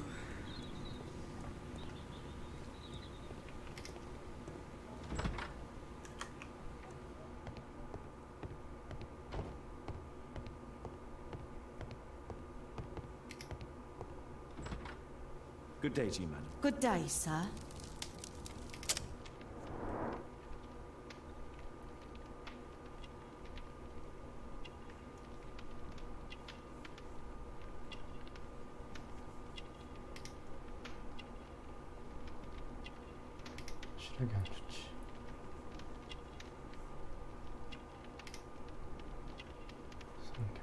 Good day to you, madam. Good day, sir. 시력이 안 좋지. 성격.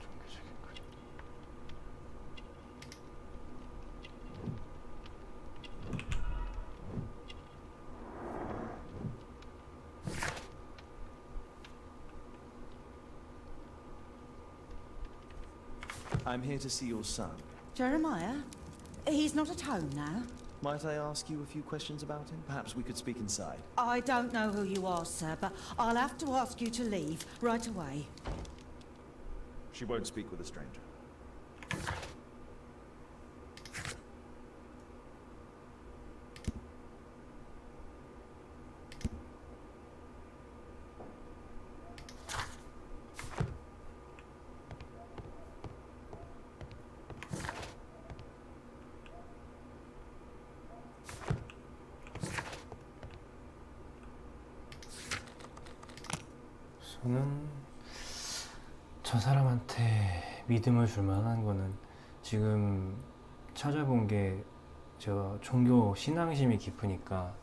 종교적인 그림. I'm here to see your son. Jeremiah? He's not at home now. Might I ask you a few questions about him? Perhaps we could speak inside. I don't know who you are, sir, but I'll have to ask you to leave right away. She won't speak with a stranger. 저는 저 사람한테 믿음을 줄 만한 거는 지금 찾아본 게 저 종교 신앙심이 깊으니까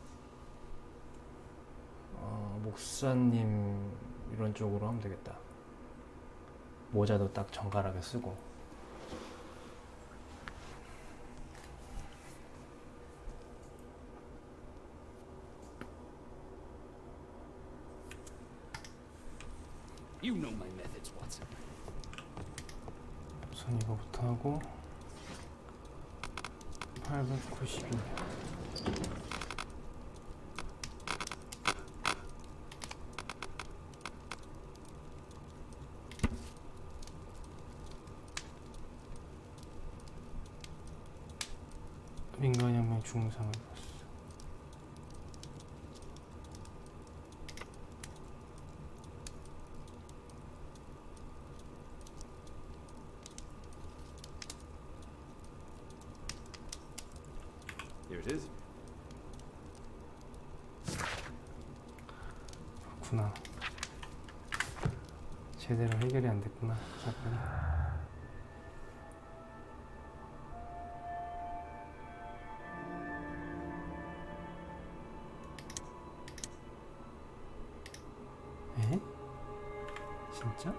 목사님 이런 쪽으로 하면 되겠다. 모자도 딱 정갈하게 쓰고. You know my methods, Watson. 우선 이거부터 하고 892. 민간혁명 중상을 봤어. Here it is. 그렇구나. 제대로 해결이 안 됐구나, 사건이. 에? 진짜?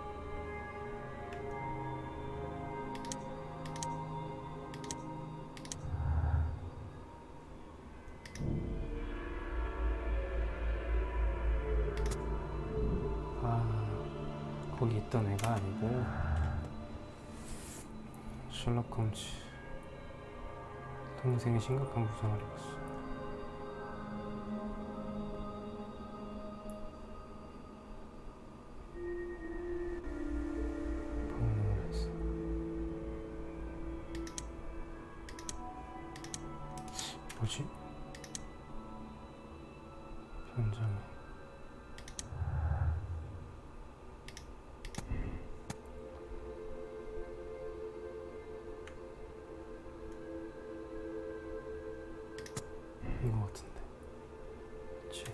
아, 거기 있던 애가 아니고 셜록 홈즈 동생이 심각한 부상을 입었어. 현장. 이거 같은데. 그치.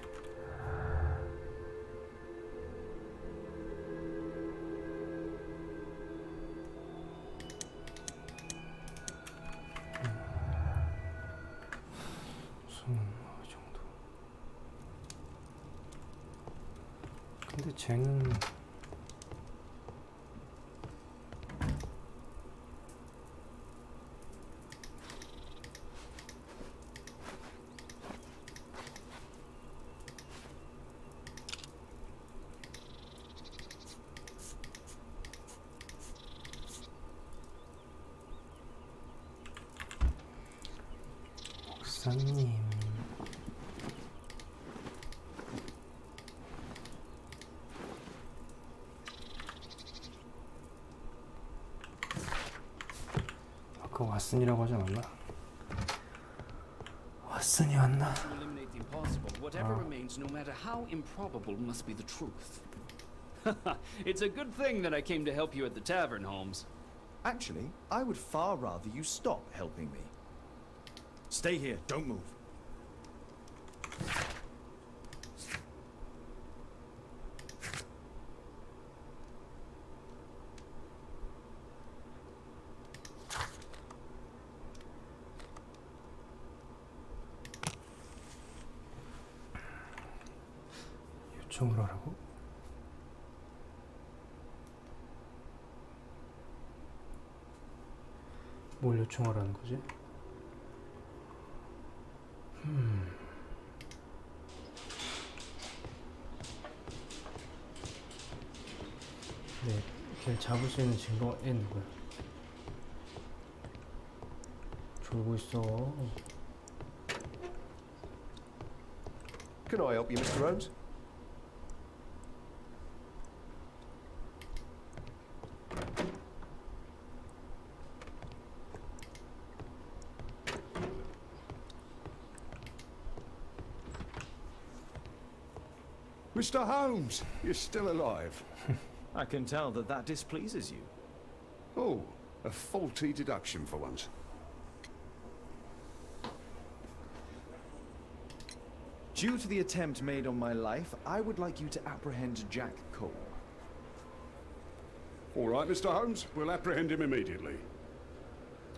무슨 이 정도. 근데 쟤는 목사님. 아까 왓슨이라고 하지 않았나? 왓슨이 왔나? To eliminate the impossible, whatever remains, no matter how improbable, must be the truth. It's a good thing that I came to help you at the tavern, Holmes. Actually, I would far rather you stop helping me. Stay here, don't move. 요청을 하라고? 뭘 요청하라는 거지? 네, 걔 잡을 수 있는 증거. 얘 누구야? 졸고 있어. Can I help you, Mr. Holmes? Mr. Holmes, you're still alive. I can tell that that displeases you. Oh, a faulty deduction for once. Due to the attempt made on my life, I would like you to apprehend Jack Cole. All right, Mr. Holmes, we'll apprehend him immediately.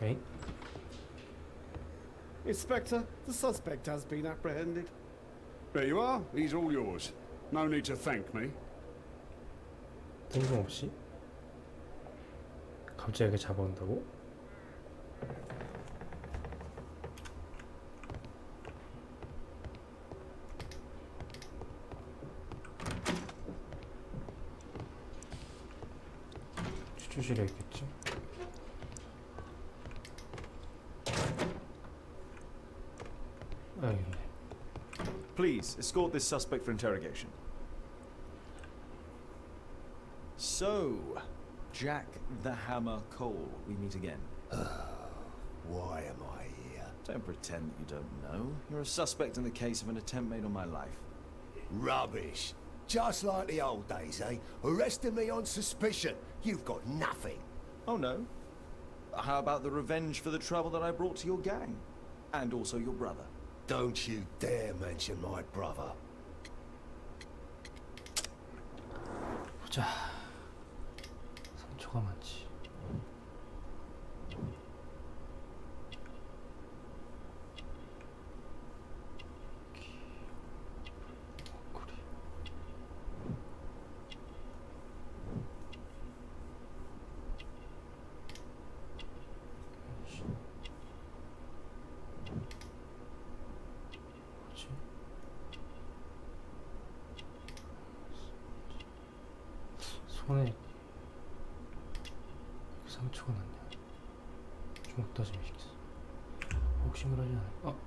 에이? Inspector, the suspect has been apprehended. There you are. He's all yours. No need to thank me. 뜬금없이? 갑자기 잡아온다고? 추출실에 있겠지? 아, 있네. Please, escort this suspect for interrogation. So, Jack the Hammer Cole, we meet again. Why am I here? Don't pretend that you don't know. You're a suspect in the case of an attempt made on my life. Rubbish. Just like the old days, eh? Arresting me on suspicion. You've got nothing. Oh no? How about the revenge for the trouble that I brought to your gang? And also your brother. Don't you dare mention my brother. 보자. 상처가 많지. 목걸이. 뭐지? 손에 상처가 났냐? 좀 어디다 좀 시켰어. 혹심을 하지 않아.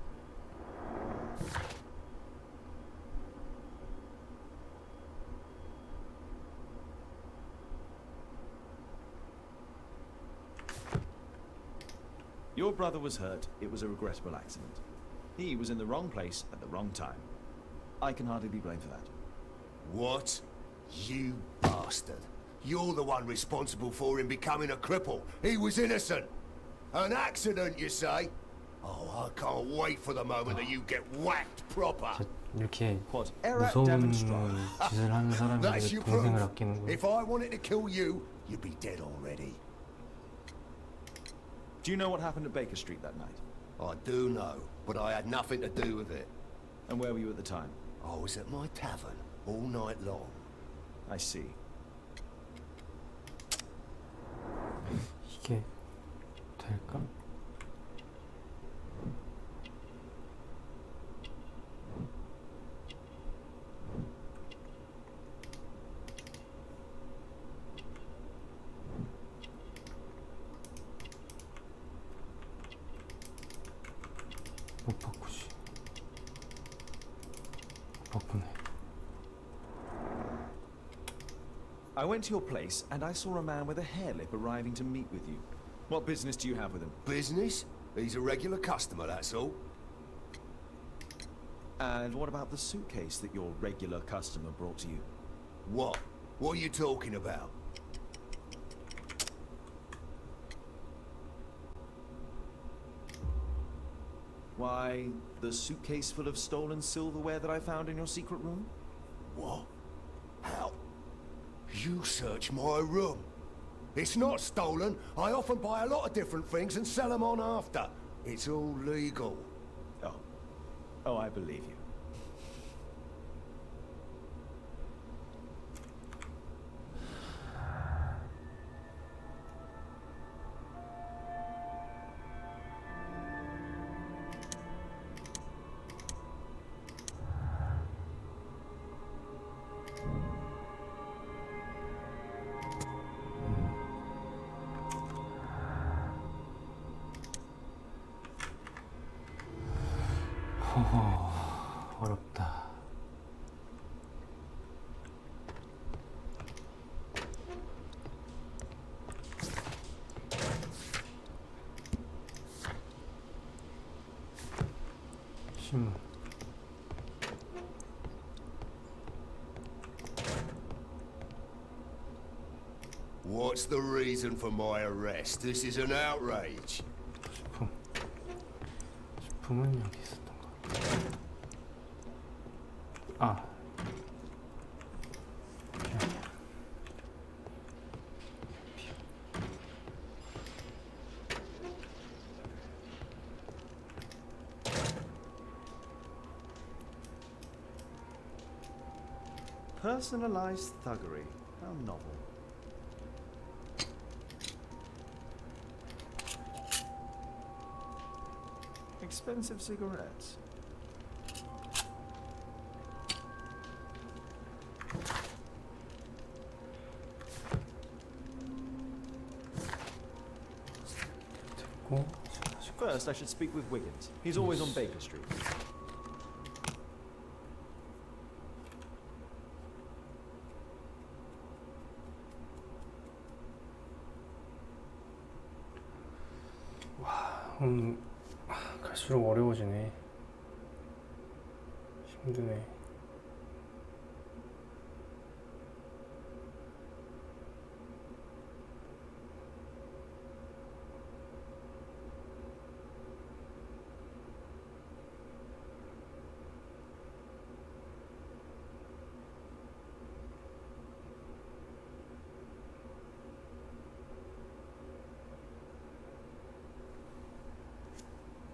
Your brother was hurt. It was a regrettable accident. He was in the wrong place at the wrong time. I can hardly be blamed for that. What? You bastard. You're the one responsible for him becoming a cripple. He was innocent. An accident, you say? Oh, I can't wait for the moment that you get whacked proper. 이렇게 Quod erat 무서운 demonstrare. 짓을 하는 사람이 That's 왜 your 동생을 proof. 아끼는 거야? If I wanted to kill you, you'd be dead already. Do you know what happened at Baker Street that night? I do know, but I had nothing to do with it. And where were you at the time? I was at my tavern all night long. I see. 이게 될까? 못 바꾸지. 바꾸네. I went to your place and I saw a man with a hair lip arriving to meet with you. What business do you have with him? Business? He's a regular customer, that's all. And what about the suitcase that your regular customer brought to you? What? What are you talking about? Why, the suitcase full of stolen silverware that I found in your secret room? What? How? You search my room. It's not stolen. I often buy a lot of different things and sell them on after. It's all legal. Oh. Oh, I believe you. 허허, 어렵다. 신문. What's the reason for my arrest? This is an outrage. 식품. 식품은 여기 있었던 것 같아. 아. Personalized thuggery. How novel. Expensive cigarettes. 됐고. First, I should speak with Wiggins. He's always on Baker Street. 갈수록 어려워지네. 힘드네.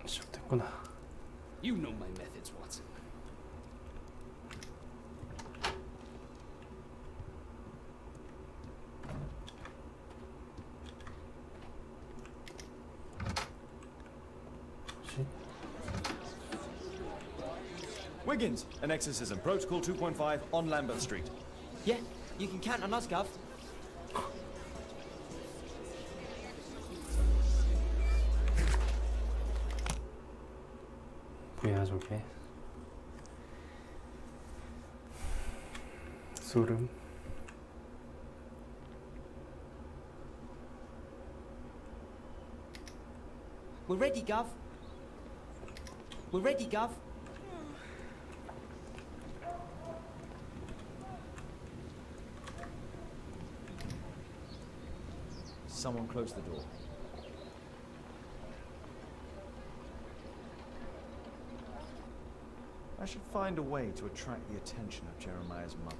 시작됐구나. You know my methods, Watson. Wiggins, an exorcism. Protocol 2.5 on Lambeth Street. Yeah, you can count on us, Gov. 뭐야 저게? 소름. We're ready, Gov. We're ready, Gov. Someone close the door. I should find a way to attract the attention of Jeremiah's mother.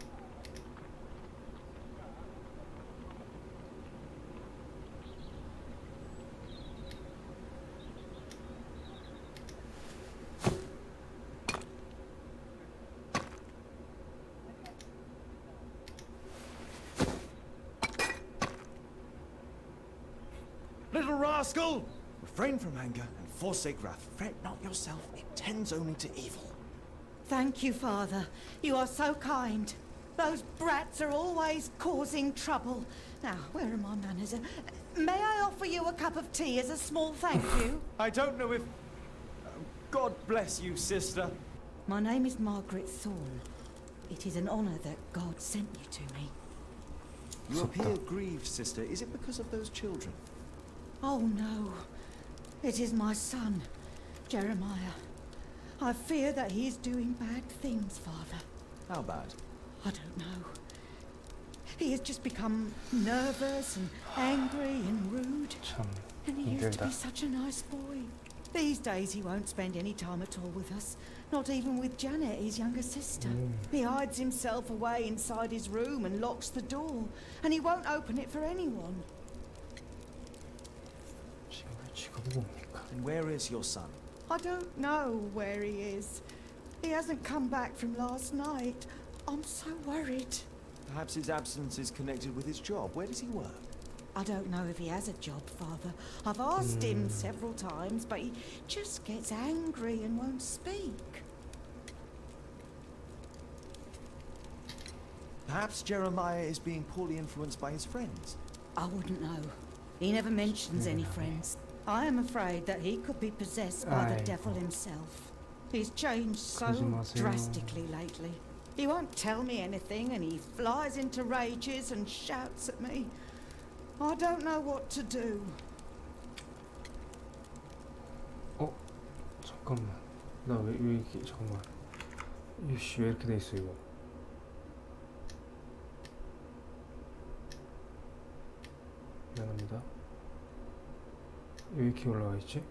Little rascal! Refrain from anger and forsake wrath. Fret not yourself, it tends only to evil. Thank you, Father. You are so kind. Those brats are always causing trouble. Now, where are my manners? May I offer you a cup of tea as a small thank you? I don't know if... God bless you, sister. My name is Margaret Thorne. It is an honor that God sent you to me. You appear grieved, sister. Is it because of those children? Oh, no. It is my son, Jeremiah. I fear that he is doing bad things, Father. How bad? I don't know. He has just become nervous and angry and rude. And he used to be such a nice boy. These days he won't spend any time at all with us. Not even with Janet, his younger sister. He hides himself away inside his room and locks the door. And he won't open it for anyone. And where is your son? I don't know where he is. He hasn't come back from last night. I'm so worried. Perhaps his absence is connected with his job. Where does he work? I don't know if he has a job, Father. I've asked him several times, but he just gets angry and won't speak. Perhaps Jeremiah is being poorly influenced by his friends. I wouldn't know. He never mentions any friends. I am afraid that he could be possessed by the devil himself. He's changed so drastically lately. He won't tell me anything and he flies into rages and shouts at me. I don't know what to do. 잠깐만. 나 왜 이렇게 잠깐만. 이씨 왜 이렇게 돼 있어 이거? 미안합니다. 왜 이렇게 올라와 있지?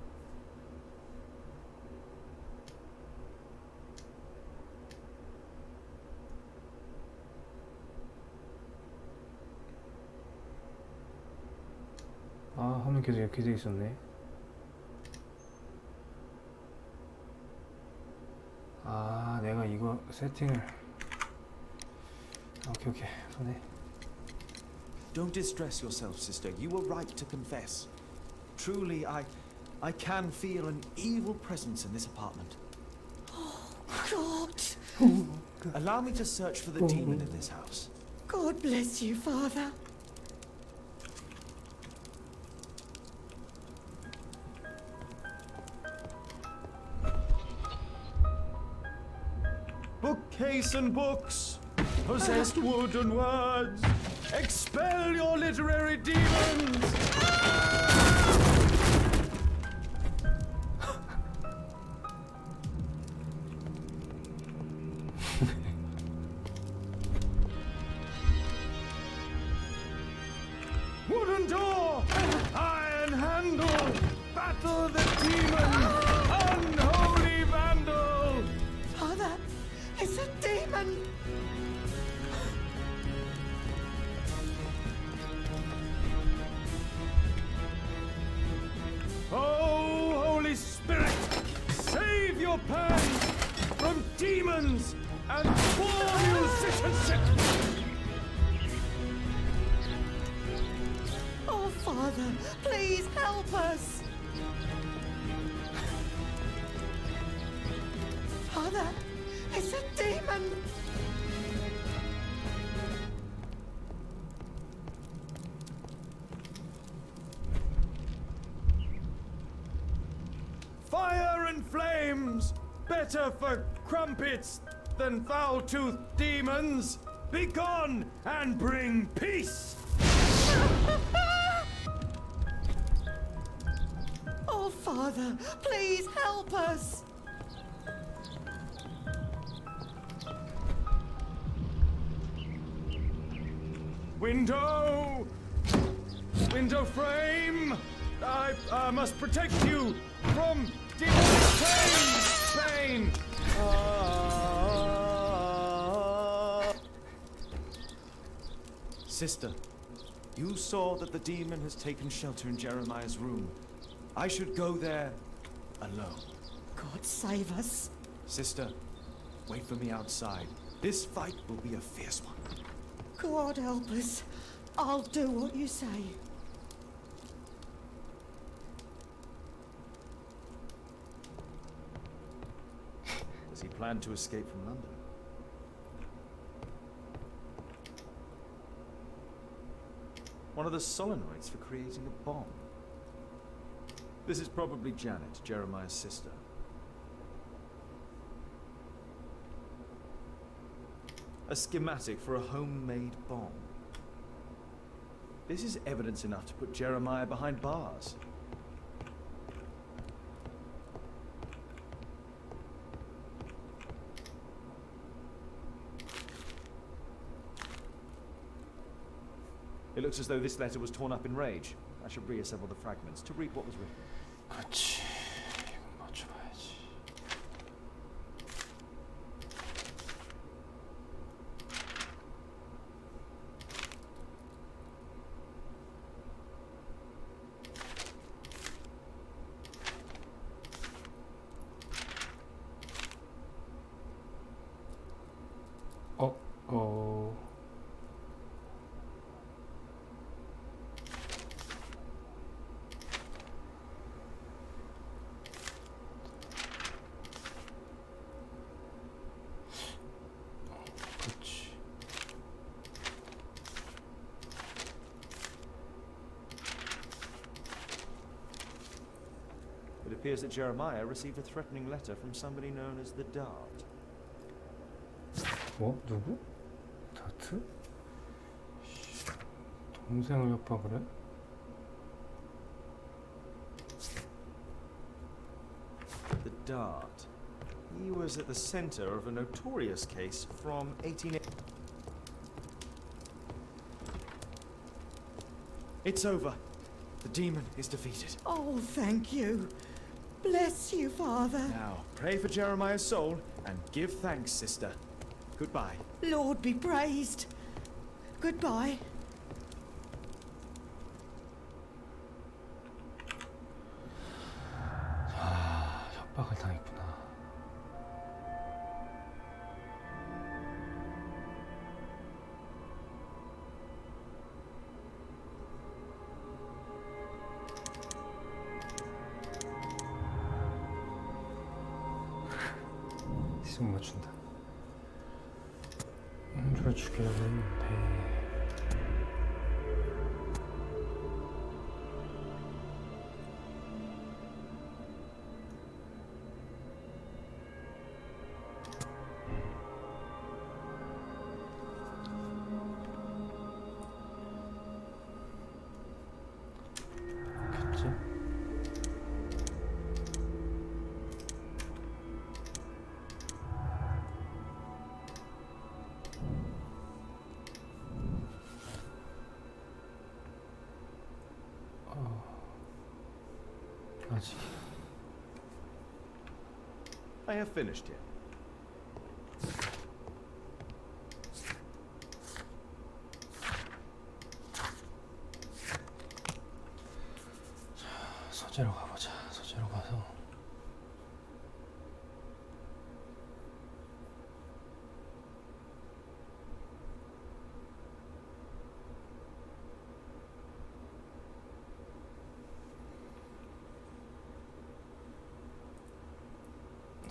아, 화면 계속 이렇게 돼 있었네. 아, 내가 이거 세팅을. 오케이, 손에. Don't distress yourself, sister. You were right to confess. Truly, I can feel an evil presence in this apartment. Oh, God! Allow me to search for the demon in this house. God bless you, Father. Bookcase and books, possessed wood and words, expel your literary demons! Wooden door, iron handle, battle the demon, unholy vandal! Father, it's a demon! Oh, Holy Spirit, save your pan from demons and poor musicianship! Oh, Father, please help us! Father, it's a demon! Fire and flames, better for crumpets than foul-toothed demons. Be gone and bring peace! Oh, Father, please help us! Window! window frame! I must protect you from demonic pain! Sister, you saw that the demon has taken shelter in Jeremiah's room. I should go there alone. God save us. Sister, wait for me outside. This fight will be a fierce one. God help us. I'll do what you say. Does he plan to escape from London? One of the solenoids for creating a bomb. This is probably Janet, Jeremiah's sister. A schematic for a homemade bomb. This is evidence enough to put Jeremiah behind bars. It looks as though this letter was torn up in rage. I should reassemble the fragments to read what was written. 그렇지. 이건 맞춰봐야지. 어. 그렇지. It appears that Jeremiah received a threatening letter from somebody known as the Dart. 뭐? 누구? 다트? 동생을 협박을 해? The Dart. He was at the center of a notorious case from 1880. It's over. The demon is defeated. Oh, thank you. Bless you, Father. Now, pray for Jeremiah's soul and give thanks, sister. Goodbye. Lord be praised. Goodbye. 협박을 당했구나. 못 맞춘다. 저 죽여야 되는데. 그치? 아직. I have finished here. 서재로 가보자. 서재로 가서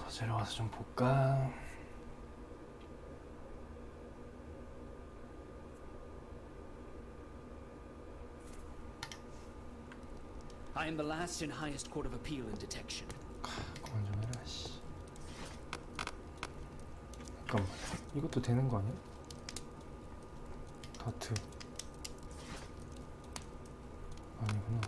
서재로 가서 좀 볼까? I am the last and highest court of appeal in detection. 그만 좀 해라, 씨. 잠깐만, 이것도 되는 거 아니야? 다트. 아니구나.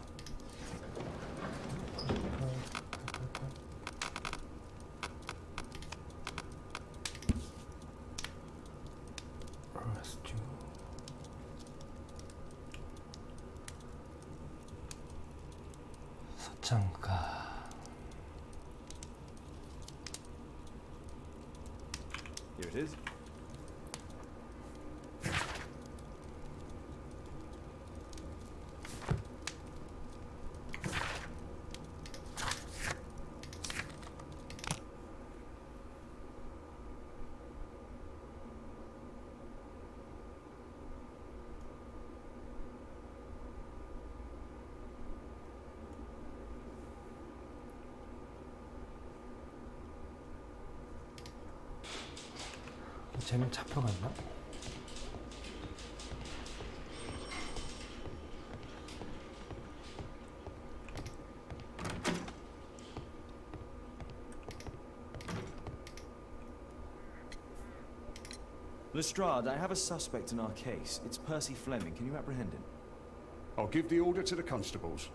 잠깐. Here it is. 쟤는 잡혀갔나? Lestrade, I have a suspect in our case. It's Percy Fleming. Can you apprehend him? I'll give the order to the constables.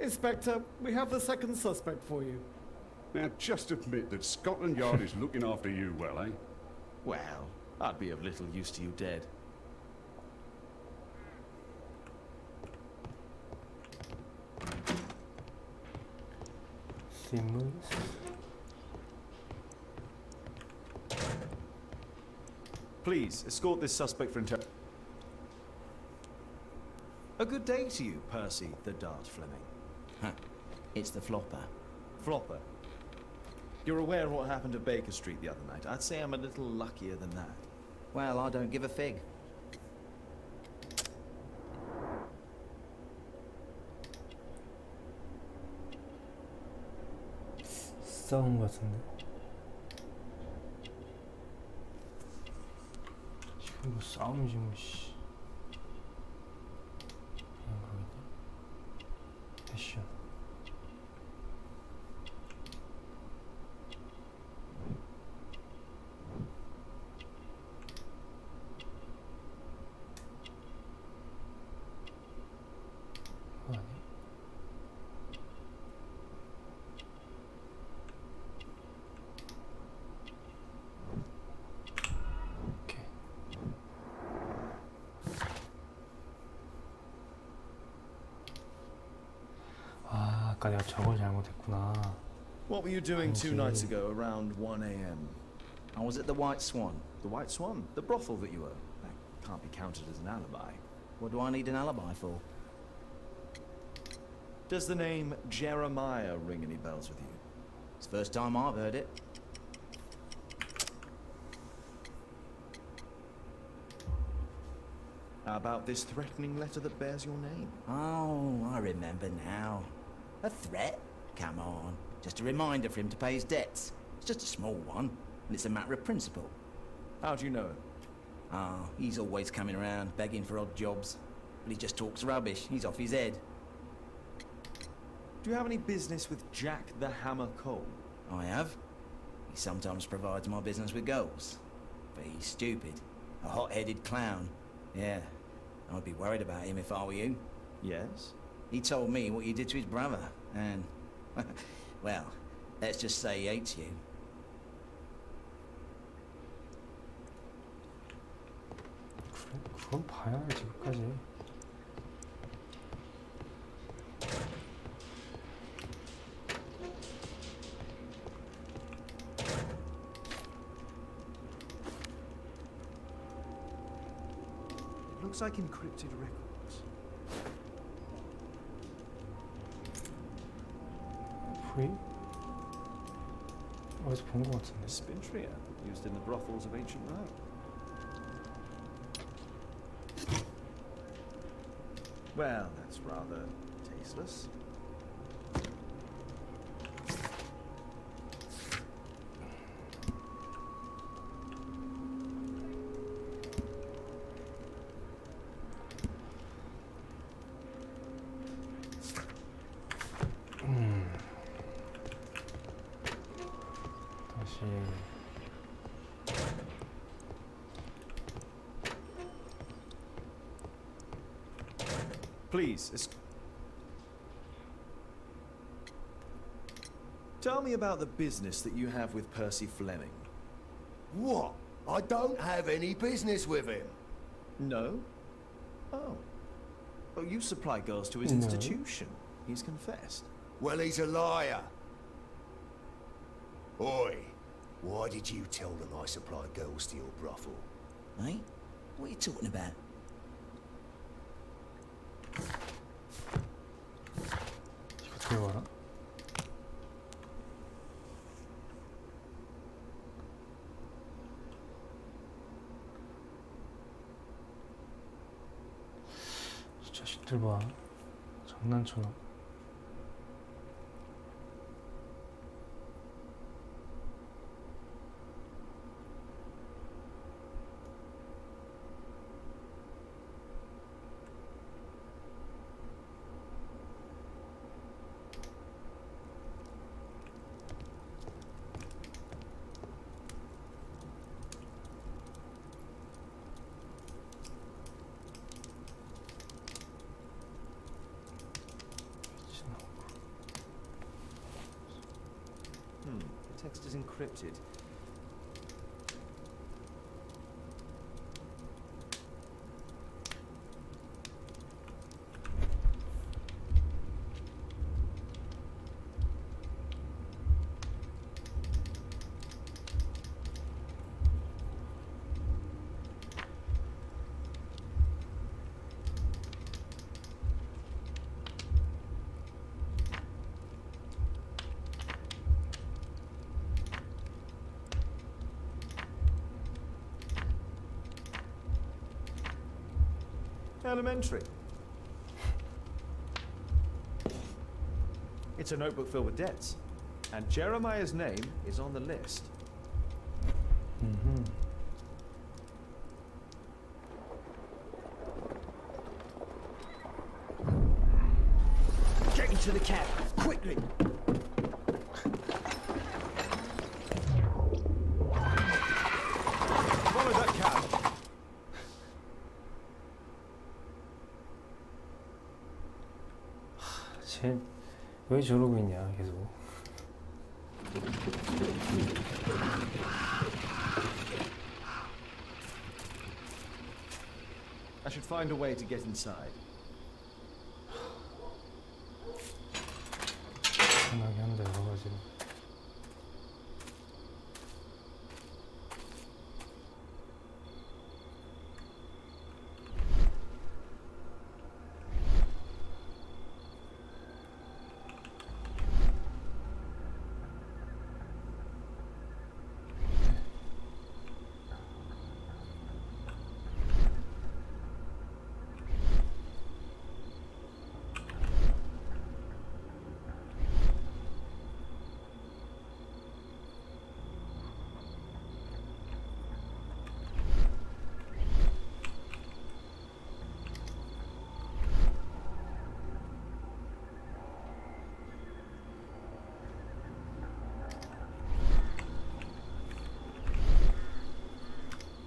Inspector, we have the second suspect for you. Now, just admit that Scotland Yard is looking after you well, eh? Well, I'd be of little use to you dead. Simmons. Please, escort this suspect for inter- A good day to you, Percy the Dart Fleming. It's the flopper. Flopper. You're aware of what happened at Baker Street the other night. I'd say I'm a little luckier than that. Well, I don't give a fig. 싸운 것 같은데. 지금 뭐 싸움이지 뭐 씨. 그냥 거기다. 패션. 그거 아니야? 오케이. 아, 아까 내가 저걸 잘못했구나. What were you doing 2 nights ago around 1 a.m.? I was at the White Swan. The White Swan? The brothel that you own? That can't be counted as an alibi. What do I need an alibi for? Does the name Jeremiah ring any bells with you? It's the first time I've heard it. How about this threatening letter that bears your name? Oh, I remember now. A threat? Come on. Just a reminder for him to pay his debts. It's just a small one, and it's a matter of principle. How do you know him? Ah, he's always coming around, begging for odd jobs. But he just talks rubbish. He's off his head. Do you have any business with Jack the Hammer Cole? I have. He sometimes provides my business with goals. But he's stupid. A hot-headed clown. Yeah, I'd be worried about him if I were you. Yes? He told me what you did to his brother, and... well, let's just say he hates you. 그래? 그건 봐야 알지 끝까지. Looks like encrypted records. 프리? 어디서 본 것 같은데. Spintria, used in the brothels of ancient Rome. Well, that's rather tasteless. 다시. Please, tell me about the business that you have with Percy Fleming. What? I don't have any business with him. No? Oh. Oh, you supply girls to his No. institution. He's confessed. Well, he's a liar. Oi, why did you tell them I supplied girls to your brothel? Eh? What are you talking about? 이거 들고 와라. 이 자식들 봐. 장난쳐나. The text is encrypted. Elementary. It's a notebook filled with debts, and Jeremiah's name is on the list. Get into the cab, quickly! Follow that cab. 쟤 왜 저러고 있냐 계속. I should find a way to get inside. 편하게 한다 여러 가지로.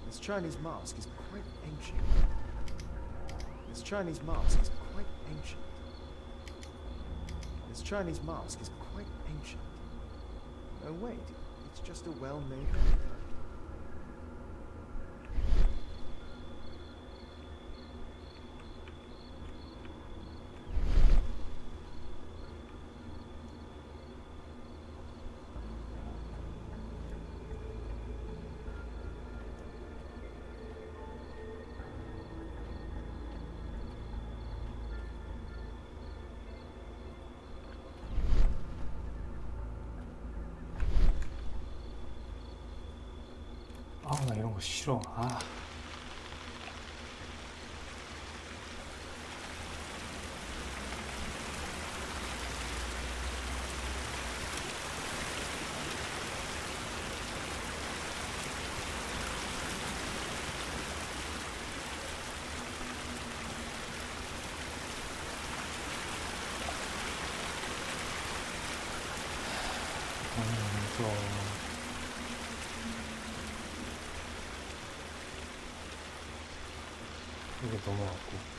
This Chinese mask is quite ancient. This Chinese mask is quite ancient. This Chinese mask is quite ancient. Oh wait, it's just a well-made replica. 아, 나 이런 거 싫어. 아. 무서워. 이게 넘어갔고.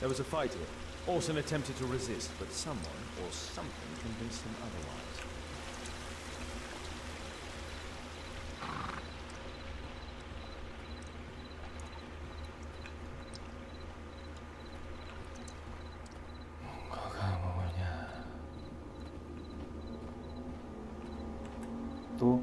There was a fight here. Orson attempted to resist, but someone or something convinced him otherwise. 뭐가 뭐냐? 또?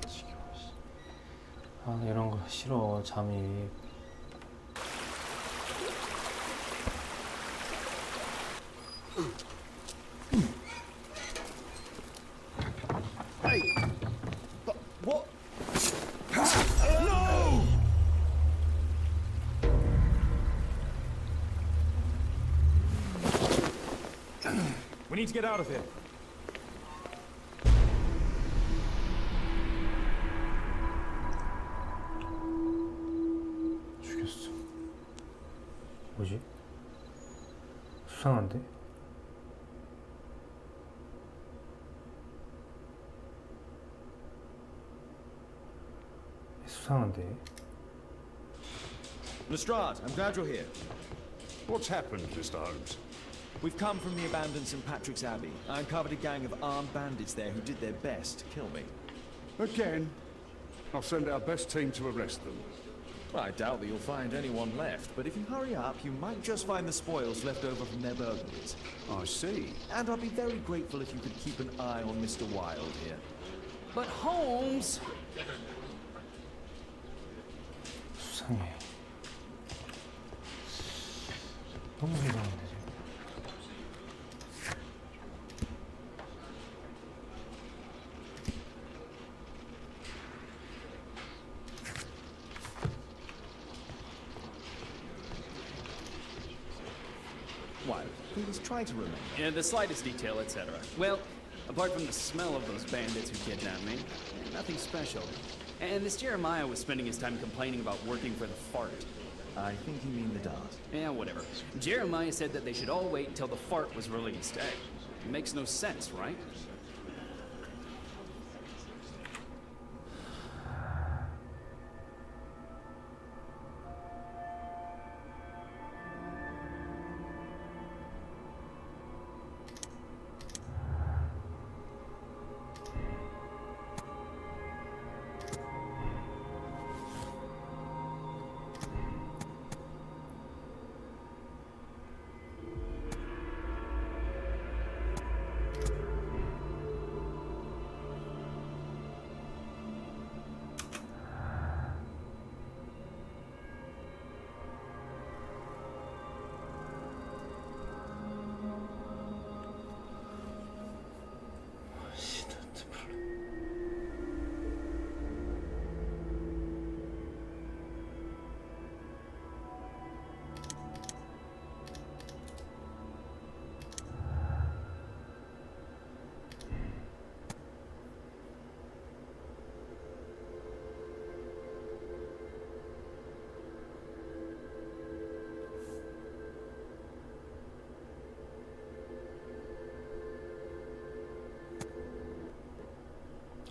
지겨워. 아, 이런 거 싫어. 잠이. Hey! What? We need to get out of here. 죽였어. 뭐지? 수상한데? 수상한데? Lestrade, I'm glad you're here. What's happened, Mr. Holmes? We've come from the abandoned St. Patrick's Abbey. I uncovered a gang of armed bandits there who did their best to kill me. Again? I'll send our best team to arrest them. Well, I doubt that you'll find anyone left, but if you hurry up, you might just find the spoils left over from their burglaries. I see. And I'd be very grateful if you could keep an eye on Mr. Wilde here. But Holmes! 수상해. 너무 이상한데 지금. Wilde, please try to remember. Yeah, the slightest detail, etc. Well, apart from the smell of those bandits who kidnapped me, nothing special. And this Jeremiah was spending his time complaining about working for the fart. I think you mean the Dart. Yeah, whatever. Jeremiah said that they should all wait until the fart was released. It makes no sense, right?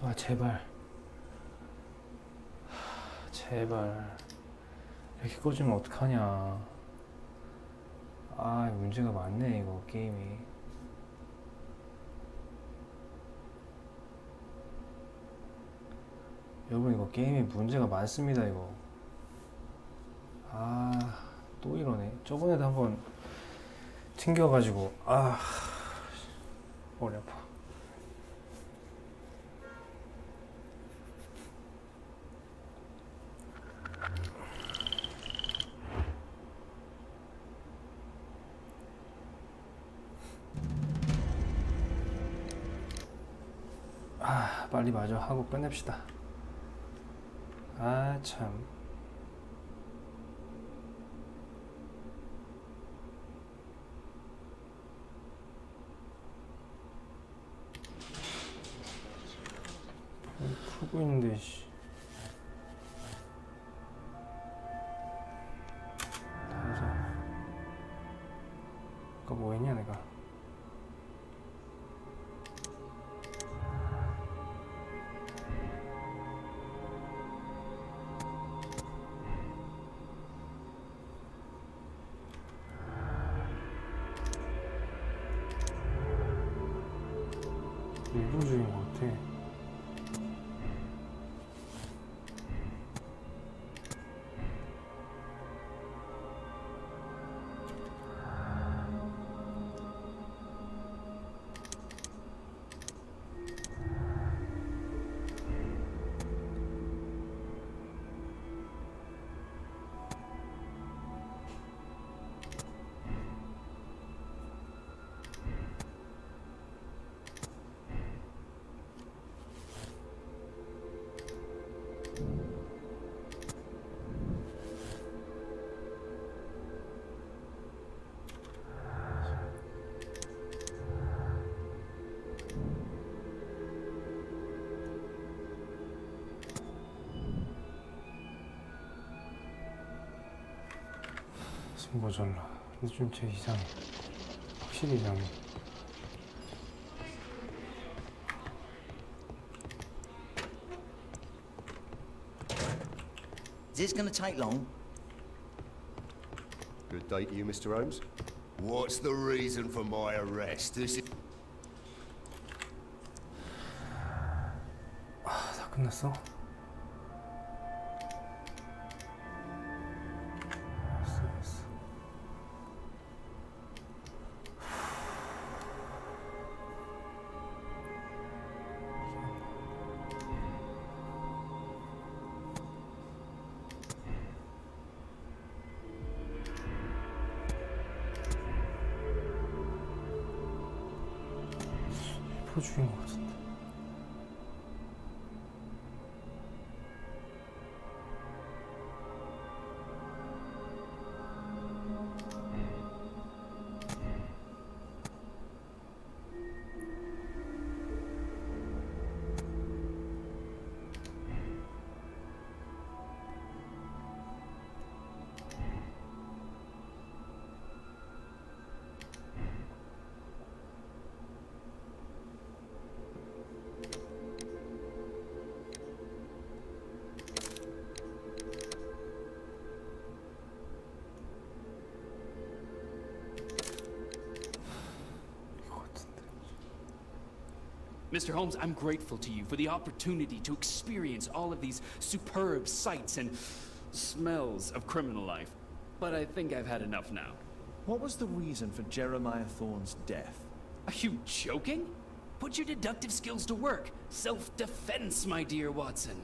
아, 제발. 제발. 이렇게 꺼지면 어떡하냐. 아, 문제가 많네, 이거, 게임이. 여러분, 이거 게임이 문제가 많습니다, 이거. 아, 또 이러네. 저번에도 한번 튕겨가지고, 아, 머리 아파. 아, 빨리 마저 하고 끝냅시다. 아, 참. 쓰고 있는데 씨. 가자. 아까 뭐 했냐 내가. 일부러 죽인 것 같아. 모자라. 근데 좀 쟤 이상해. 확실히 이상해. Is this gonna take long? Good day to you, Mr. Holmes. What's the reason for my arrest? This is... 다 끝났어? 알았어. 일부러 죽인 것 같은데. Mr. Holmes, I'm grateful to you for the opportunity to experience all of these superb sights and smells of criminal life. But I think I've had enough now. What was the reason for Jeremiah Thorne's death? Are you joking? Put your deductive skills to work. Self-defense, my dear Watson.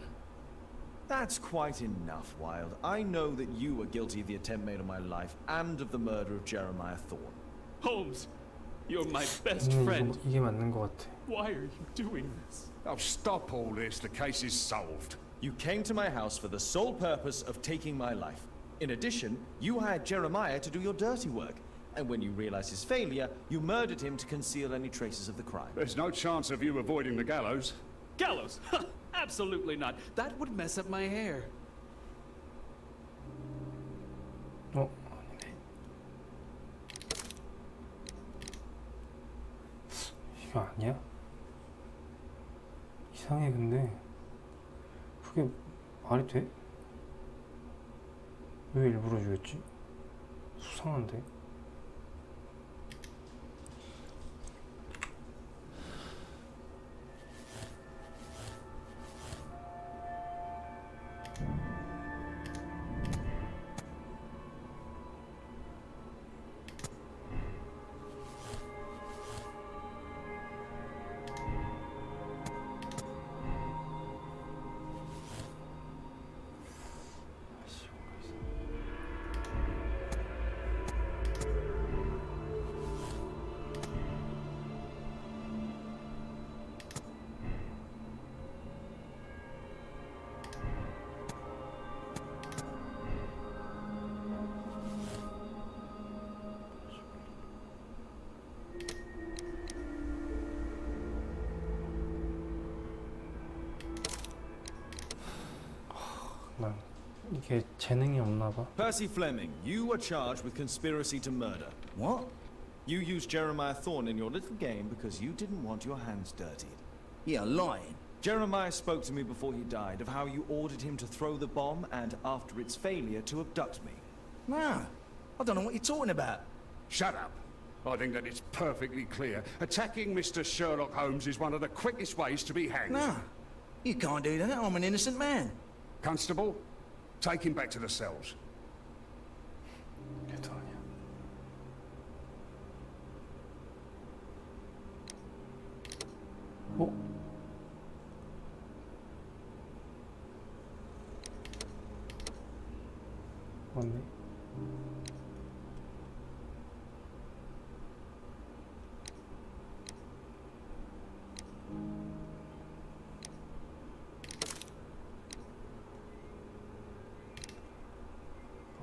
That's quite enough, Wilde. I know that you were guilty of the attempt made on my life and of the murder of Jeremiah Thorne. Holmes, you're my best friend. 이게 맞는 것 같아. Why are you doing this? Oh, stop all this. The case is solved. You came to my house for the sole purpose of taking my life. In addition, you hired Jeremiah to do your dirty work. And when you realized his failure, you murdered him to conceal any traces of the crime. There's no chance of you avoiding the gallows. Gallows? Absolutely not. That would mess up my hair. 아니네. 이거 아니야? 이상해. 근데 그게 말이 돼? 왜 일부러 죽였지? 수상한데? 잠깐만. 이게 재능이 없나 봐. Percy Fleming, you are charged with conspiracy to murder. What? You used Jeremiah Thorne in your little game because you didn't want your hands dirtied. You're lying. Jeremiah spoke to me before he died of how you ordered him to throw the bomb and, after its failure, to abduct me. No, I don't know what you're talking about. Shut up. I think that it's perfectly clear. Attacking Mr. Sherlock Holmes is one of the quickest ways to be hanged. No, you can't do that. I'm an innocent man. Constable, take him back to the cells. 걔도 아니야. 어? 맞네.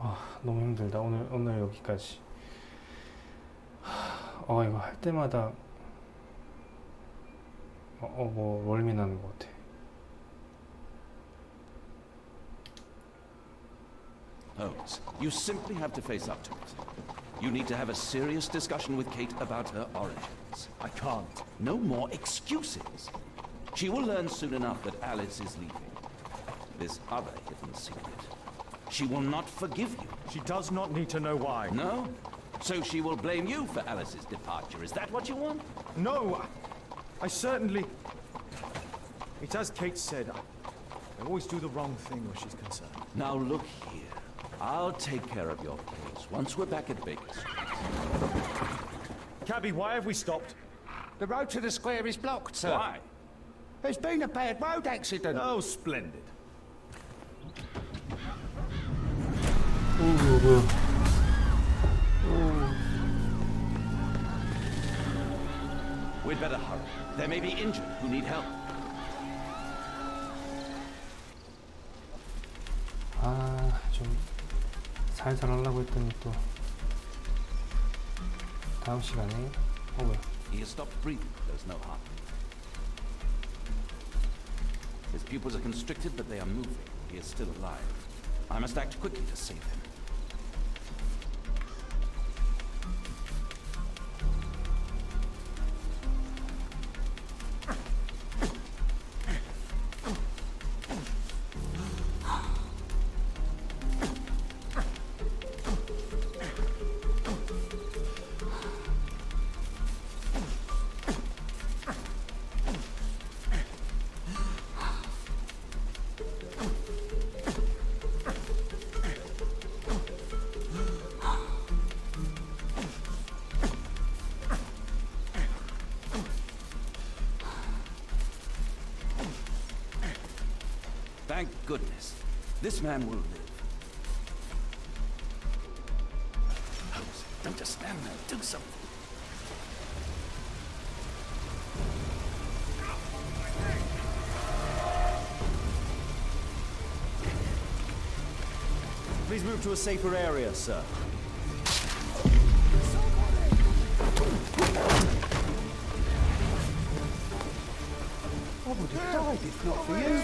아, 너무 힘들다. 오늘 여기까지. 이거 할 때마다 뭐 멀미 나는 것 같아. Holmes, you simply have to face up to it. You need to have a serious discussion with Kate about her origins. I can't. No more excuses. She will learn soon enough that Alice is leaving. This other hidden secret. She will not forgive you. She does not need to know why. No? So she will blame you for Alice's departure. Is that what you want? No, I certainly... It's as Kate said, I always do the wrong thing where she's concerned. Now look here. I'll take care of your case once we're back at Baker Street. Cabby, why have we stopped? The road to the square is blocked, sir. Why? There's been a bad road accident. Oh, splendid. 뭐야. We'd better hurry. There may be injured who need help. 좀 살살 하려고 했더니 또 다음 시간에 뭐야. He has stopped breathing. There's no heart. His pupils are constricted, but they are moving. He is still alive. I must act quickly to save him. Thank goodness. This man will live. Holmes, don't just stand there. Do something. Please move to a safer area, sir. I would have died if not for you.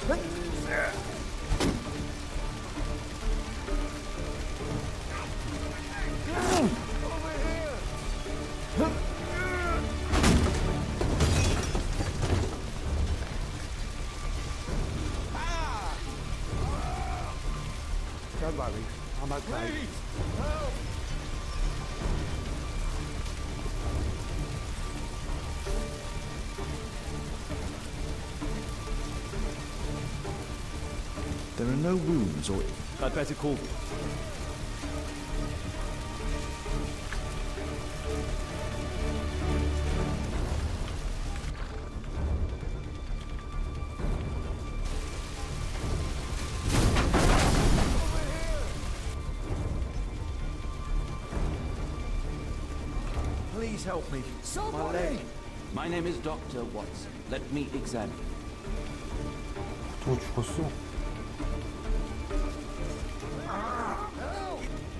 Don't worry, I'm okay. There are no wounds, or I'd better call them. Please help me. My leg. My name is Dr. Watson. Let me examine. 저 죽었어?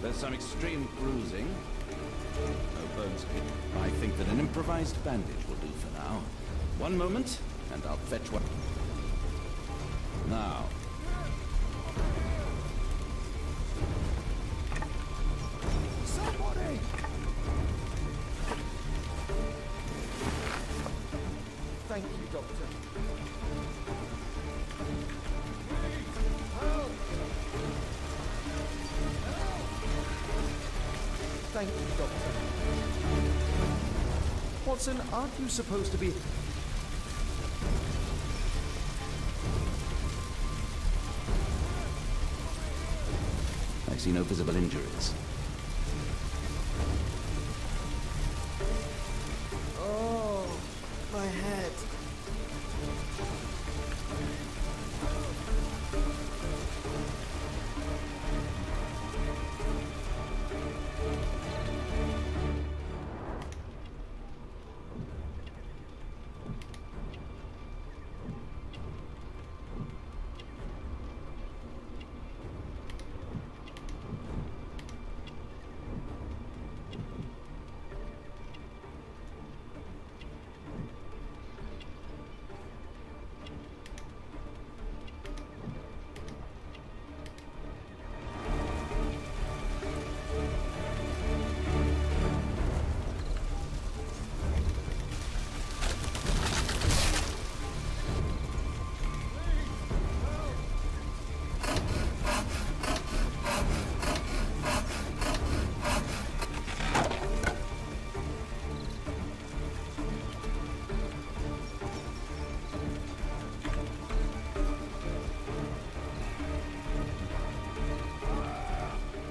There's some extreme bruising. No bones. I think that an improvised bandage will do for now. One moment, and I'll fetch one. Now. Somebody! Thank you, Doctor. Thank you, Doctor. Watson, aren't you supposed to be... I see no visible injuries. Oh, my head.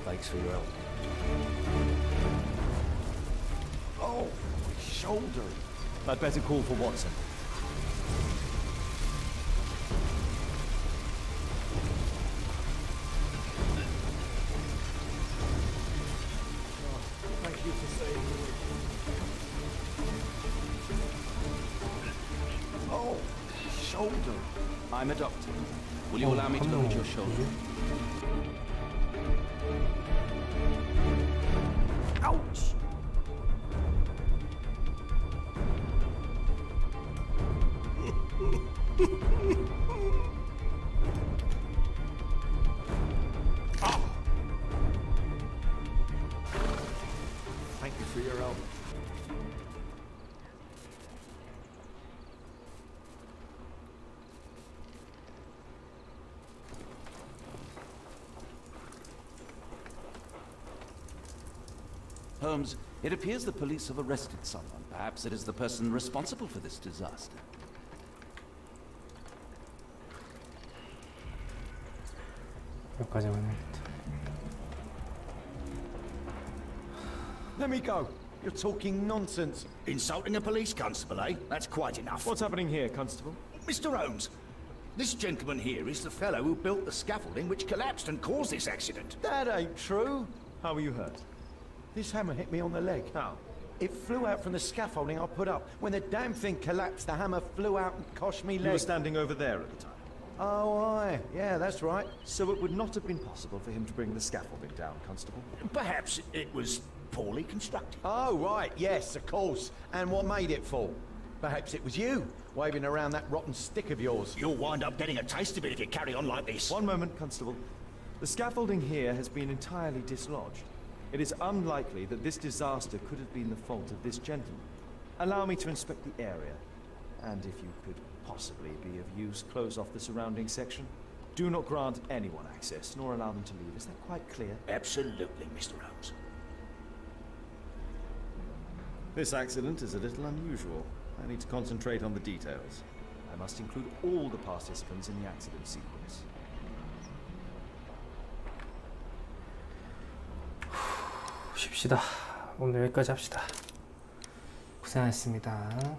Thanks for your help. Oh, my shoulder. I'd better call for Watson. Thank you for saving me. Oh, shoulder. I'm a doctor. Will you allow me to look at your shoulder? Ouch! Thank you for your help. Holmes, it appears the police have arrested someone. Perhaps it is the person responsible for this disaster. 여기까지만 해야겠다. Let me go. You're talking nonsense. Insulting a police constable, eh? That's quite enough. What's happening here, Constable? Mr. Holmes, this gentleman here is the fellow who built the scaffolding which collapsed and caused this accident. That ain't true. How were you hurt? This hammer hit me on the leg. How? It flew out from the scaffolding I put up. When the damn thing collapsed, the hammer flew out and cost me You leg. were standing over there at the time. Oh, aye. Yeah, that's right. So it would not have been possible for him to bring the scaffolding down, Constable. Perhaps it was poorly constructed. Oh, right. Yes, of course. And what made it fall? Perhaps it was you. waving around that rotten stick of yours. You'll wind up getting a taste of it if you carry on like this. One moment, Constable. The scaffolding here has been entirely dislodged. It is unlikely that this disaster could have been the fault of this gentleman. Allow me to inspect the area. And if you could possibly be of use, close off the surrounding section. Do not grant anyone access, nor allow them to leave. Is that quite clear? Absolutely, Mr. Holmes. This accident is a little unusual. I need to concentrate on the details. I must include all the participants in the accident sequence. 쉽시다. 오늘 여기까지 합시다. 고생하셨습니다.